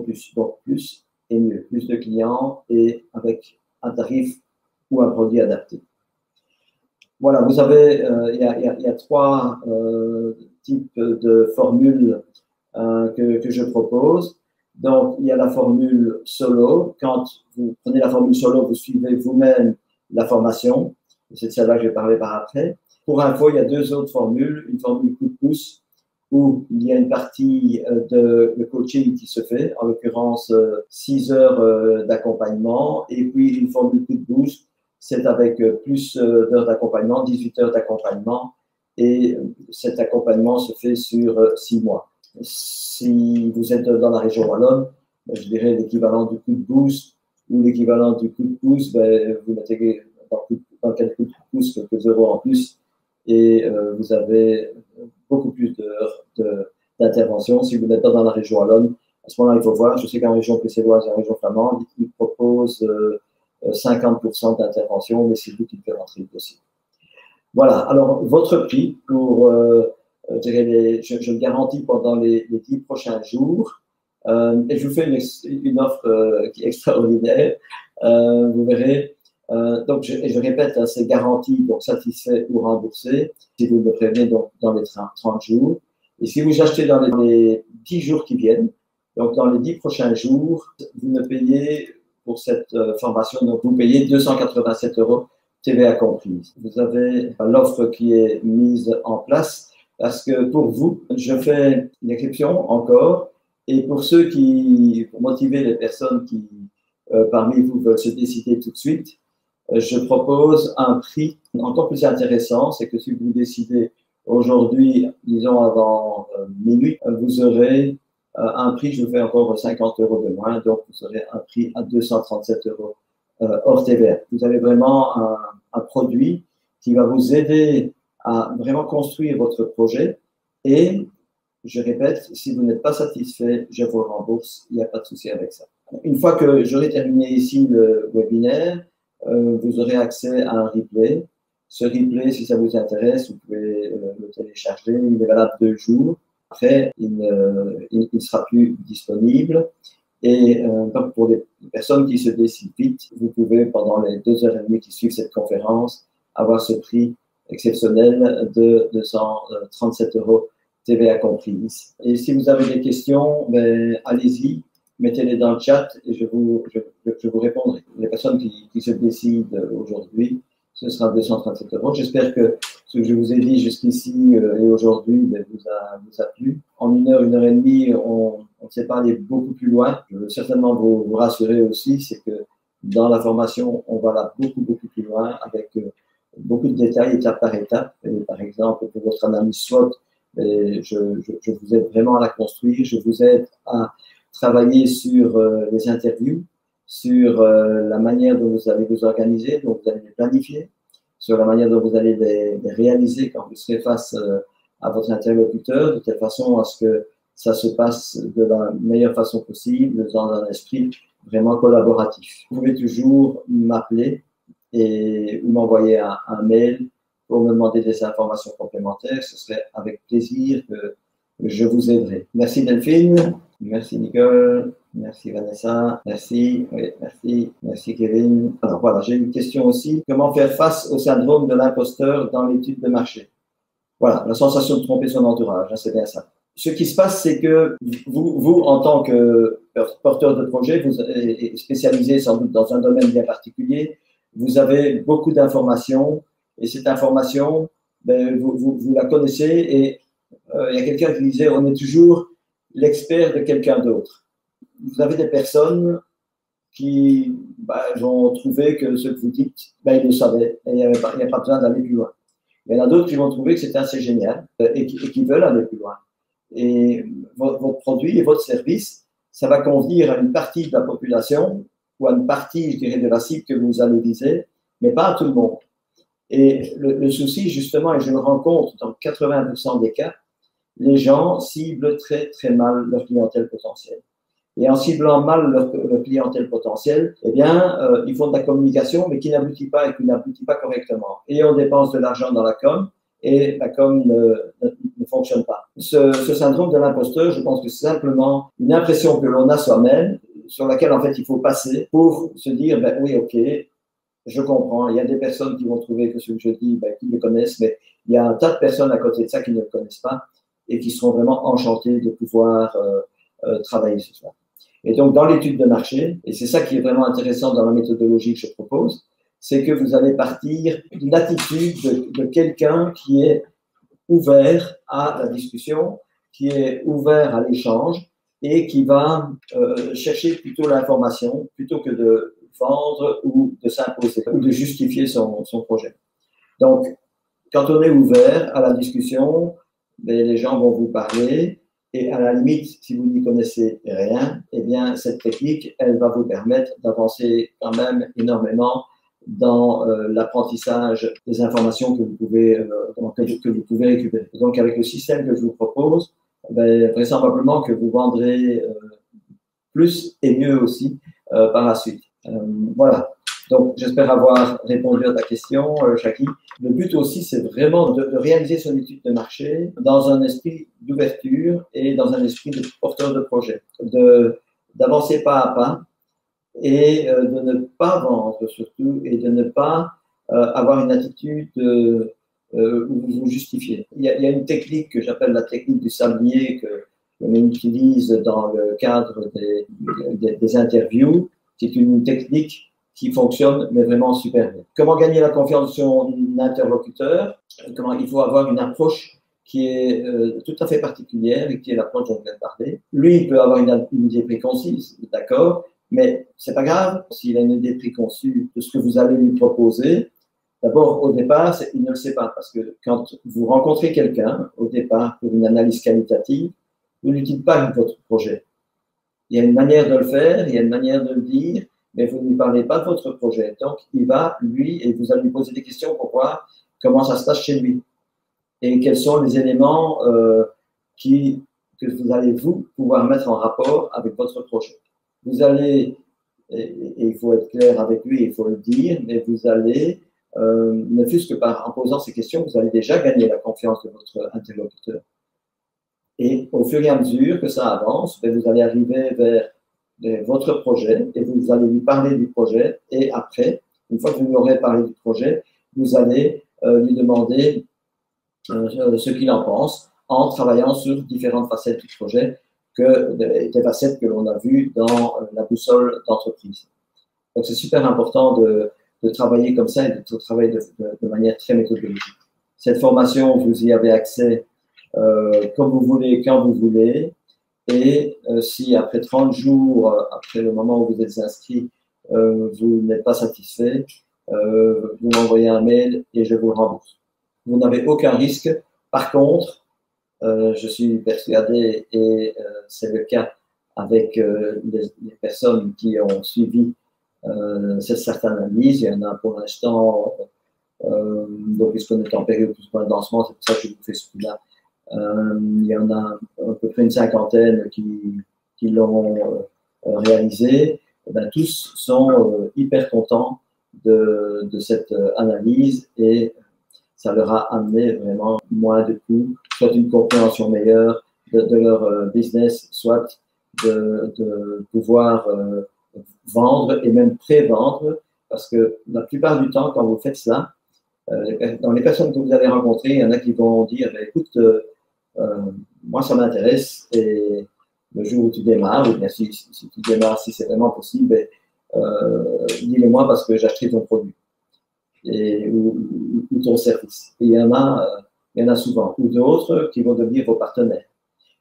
plus. Donc plus et mieux, plus de clients et avec un tarif ou un produit adapté. Voilà, vous avez, il y a 3 types de formules que je propose. Donc, il y a la formule solo. Quand vous prenez la formule solo, vous suivez vous-même la formation. C'est de celle-là que je vais parler par après. Pour info, il y a 2 autres formules. Une formule coup de pouce où il y a une partie de coaching qui se fait, en l'occurrence 6 heures d'accompagnement, et puis une formule coup de boost, c'est avec plus d'heures d'accompagnement, 18 heures d'accompagnement, et cet accompagnement se fait sur 6 mois. Si vous êtes dans la région wallonne, je dirais l'équivalent du coup de boost ou l'équivalent du coup de pouce, vous mettez dans quel coup de pouce quelques euros en plus, et vous avez beaucoup plus d'heures d'intervention. Si vous n'êtes pas dans la région wallonne, à ce moment-là, il faut voir. Je sais qu'en région bruxelloise et en région flamande, ils proposent 50% d'intervention, mais c'est vous qui le faites rentrer aussi. Voilà. Alors, votre prix pour, je le garantis pendant les 10 prochains jours. Et je vous fais une offre qui est extraordinaire. Vous verrez. Donc, je répète, hein, c'est garanti, donc satisfait ou remboursé, si vous me prévenez donc, dans les 30 jours. Et si vous achetez dans les 10 jours qui viennent, donc dans les 10 prochains jours, vous me payez pour cette formation, donc vous payez 287 euros TVA comprise. Vous avez l'offre qui est mise en place parce que pour vous, je fais une exception encore. Et pour ceux pour motiver les personnes qui, parmi vous, veulent se décider tout de suite, je propose un prix encore plus intéressant. C'est que si vous décidez aujourd'hui, disons avant minuit, vous aurez un prix, je vous fais encore 50 euros de moins, donc vous aurez un prix à 237 euros hors TVA. Vous avez vraiment un produit qui va vous aider à vraiment construire votre projet et, je répète, si vous n'êtes pas satisfait, je vous le rembourse, il n'y a pas de souci avec ça. Une fois que j'aurai terminé ici le webinaire, vous aurez accès à un replay. Ce replay, si ça vous intéresse, vous pouvez le télécharger. Il est valable 2 jours. Après, il ne sera plus disponible. Et donc, pour les personnes qui se décident vite, vous pouvez, pendant les 2h30 qui suivent cette conférence, avoir ce prix exceptionnel de 237 euros TVA comprise. Et si vous avez des questions, allez-y, mettez-les dans le chat et je vous répondrai. Les personnes qui se décident aujourd'hui, ce sera 237 euros. J'espère que ce que je vous ai dit jusqu'ici et aujourd'hui vous a plu. En 1 heure, 1 heure et demie, on s'est parlé beaucoup plus loin. Je veux certainement vous rassurer aussi, c'est que dans la formation, on va là beaucoup plus loin avec beaucoup de détails, étape par étape. Et par exemple, pour votre analyse SWOT, je vous aide vraiment à la construire. Je vous aide à travailler sur les interviews, sur la manière dont vous allez vous organiser, dont vous allez les planifier, sur la manière dont vous allez les réaliser quand vous serez face à votre interlocuteur, de telle façon à ce que ça se passe de la meilleure façon possible, dans un esprit vraiment collaboratif. Vous pouvez toujours m'appeler ou m'envoyer un mail pour me demander des informations complémentaires. Ce serait avec plaisir que je vous aiderai. Merci Delphine, merci Nicole, merci Vanessa, merci, oui, merci Kevin. Alors voilà, j'ai une question aussi. Comment faire face au syndrome de l'imposteur dans l'étude de marché? Voilà, la sensation de tromper son entourage, hein, c'est bien ça. Ce qui se passe, c'est que vous, en tant que porteur de projet, vous êtes spécialisé sans doute dans un domaine bien particulier, vous avez beaucoup d'informations et cette information, ben, vous la connaissez et il y a quelqu'un qui disait on est toujours l'expert de quelqu'un d'autre. Vous avez des personnes qui vont trouver que ce que vous dites, ils le savaient et il n'y a pas besoin d'aller plus loin. Il y en a d'autres qui vont trouver que c'est assez génial et qui veulent aller plus loin. Et votre produit et votre service, ça va convenir à une partie de la population ou à une partie, je dirais, de la cible que vous allez viser, mais pas à tout le monde. Et le souci, justement, et je le rencontre dans 80% des cas, les gens ciblent très, très mal leur clientèle potentielle. Et en ciblant mal leur clientèle potentielle, eh bien, ils font de la communication, mais qui n'aboutit pas et qui n'aboutit pas correctement. Et on dépense de l'argent dans la com, et la com ne fonctionne pas. Ce syndrome de l'imposteur, je pense que c'est simplement une impression que l'on a soi-même, sur laquelle, en fait, il faut passer pour se dire, ben oui, ok, je comprends. Il y a des personnes qui vont trouver que ce que je dis, qu'ils le connaissent, mais il y a un tas de personnes à côté de ça qui ne le connaissent pas et qui seront vraiment enchantées de pouvoir travailler ce soir. Et donc, dans l'étude de marché, et c'est ça qui est vraiment intéressant dans la méthodologie que je propose, c'est que vous allez partir d'une attitude de quelqu'un qui est ouvert à la discussion, qui est ouvert à l'échange et qui va chercher plutôt l'information plutôt que de vendre ou de s'imposer ou de justifier son projet. Donc, quand on est ouvert à la discussion, les gens vont vous parler et à la limite, si vous n'y connaissez rien, eh bien, cette technique, elle va vous permettre d'avancer quand même énormément dans l'apprentissage des informations que vous pouvez récupérer. Donc, avec le système que je vous propose, vraisemblablement que vous vendrez plus et mieux aussi par la suite. Voilà. Donc, j'espère avoir répondu à ta question, Shaki. Le but aussi, c'est vraiment de réaliser son étude de marché dans un esprit d'ouverture et dans un esprit de porteur de projet, d'avancer pas à pas et de ne pas vendre surtout et de ne pas avoir une attitude où vous vous justifiez. Il y a une technique que j'appelle la technique du sablier que l'on utilise dans le cadre des interviews. C'est une technique qui fonctionne, mais vraiment super bien. Comment gagner la confiance de son interlocuteur? Comment il faut avoir une approche qui est tout à fait particulière et qui est l'approche dont je viens de parler. Lui, il peut avoir une idée préconcise, d'accord, mais c'est pas grave s'il a une idée préconçue de ce que vous allez lui proposer. D'abord, au départ, il ne le sait pas, parce que quand vous rencontrez quelqu'un, au départ, pour une analyse qualitative, vous ne lui dites pas votre projet. Il y a une manière de le faire, il y a une manière de le dire, mais vous ne lui parlez pas de votre projet. Donc, il va, lui, et vous allez lui poser des questions pour voir comment ça se passe chez lui et quels sont les éléments que vous allez, vous, pouvoir mettre en rapport avec votre projet. Vous allez, et il faut être clair avec lui, il faut le dire, mais vous allez, ne fût-ce que en posant ces questions, vous allez déjà gagner la confiance de votre interlocuteur. Et au fur et à mesure que ça avance, vous allez arriver vers votre projet et vous allez lui parler du projet. Et après, une fois que vous lui aurez parlé du projet, vous allez lui demander ce qu'il en pense en travaillant sur différentes facettes du projet, des facettes que l'on a vues dans la boussole d'entreprise. Donc, c'est super important de travailler comme ça et de travailler de manière très méthodologique. Cette formation, vous y avez accès comme vous voulez, quand vous voulez. Et si après 30 jours, après le moment où vous êtes inscrit, vous n'êtes pas satisfait, vous m'envoyez un mail et je vous le rembourse. Vous n'avez aucun risque. Par contre, je suis persuadé, et c'est le cas avec les personnes qui ont suivi cette certaine analyse, il y en a pour l'instant, donc puisqu'on est en période plus ou moins de lancement, c'est pour ça que je vous fais ce coup-là. Il y en a à peu près une cinquantaine qui l'ont réalisé. ben, tous sont hyper contents de cette analyse et ça leur a amené vraiment moins de coûts, soit une compréhension meilleure de leur business, soit de pouvoir vendre et même pré-vendre, parce que la plupart du temps, quand vous faites cela, dans les personnes que vous avez rencontrées, il y en a qui vont dire, ben, écoute, moi ça m'intéresse, et le jour où tu démarres, ou bien si tu démarres, si c'est vraiment possible, ben, dis-le-moi parce que j'achèterai ton produit ou ton service. Et il y en a souvent, ou d'autres qui vont devenir vos partenaires.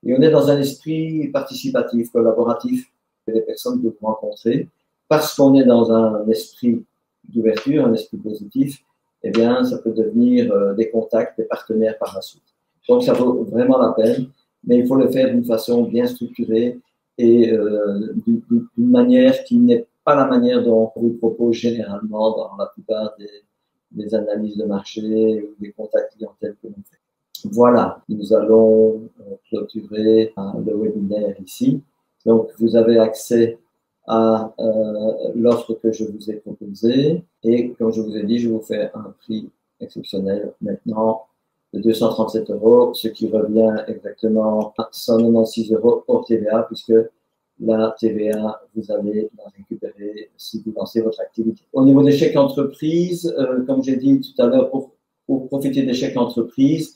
Et on est dans un esprit participatif, collaboratif, des personnes que vous rencontrez, parce qu'on est dans un esprit d'ouverture, un esprit positif, eh bien, ça peut devenir des contacts, des partenaires par la suite. Donc, ça vaut vraiment la peine, mais il faut le faire d'une façon bien structurée et d'une manière qui n'est pas la manière dont on vous propose généralement dans la plupart des analyses de marché ou des contacts clientèle que l'on fait. Voilà, nous allons clôturer le webinaire ici. Donc, vous avez accès à l'offre que je vous ai proposée et comme je vous ai dit, je vous fais un prix exceptionnel maintenant de 237 €, ce qui revient exactement à 196 € hors TVA, puisque la TVA, vous allez la récupérer si vous lancez votre activité. Au niveau des chèques entreprises, comme j'ai dit tout à l'heure, pour profiter des chèques entreprises,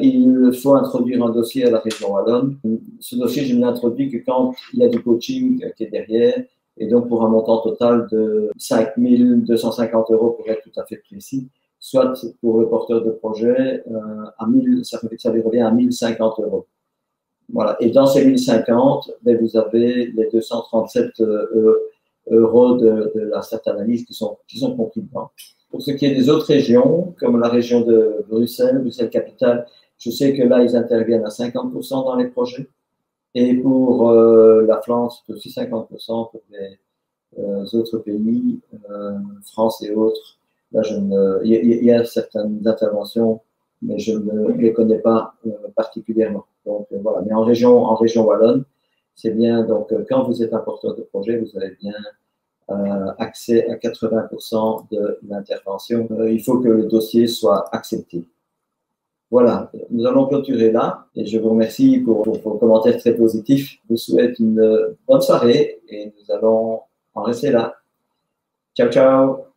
il faut introduire un dossier à la région wallonne. Ce dossier, je ne l'introduis que quand il y a du coaching qui est derrière, et donc pour un montant total de 5 250 € pour être tout à fait précis, soit pour le porteur de projet, ça revient à 1050 €. Voilà. Et dans ces 1050, ben, vous avez les 237 € de la cette analyse qui sont compris dedans. Pour ce qui est des autres régions, comme la région de Bruxelles-Capitale, je sais que là, ils interviennent à 50% dans les projets. Et pour la Flandre, c'est aussi 50% pour les autres pays, France et autres. Là, il y a certaines interventions, mais je ne les connais pas particulièrement. Donc voilà. Mais en région wallonne, c'est bien. Donc quand vous êtes un porteur de projet, vous avez bien accès à 80% de l'intervention. Il faut que le dossier soit accepté. Voilà, nous allons clôturer là et je vous remercie pour vos commentaires très positifs. Je vous souhaite une bonne soirée et nous allons en rester là. Ciao, ciao!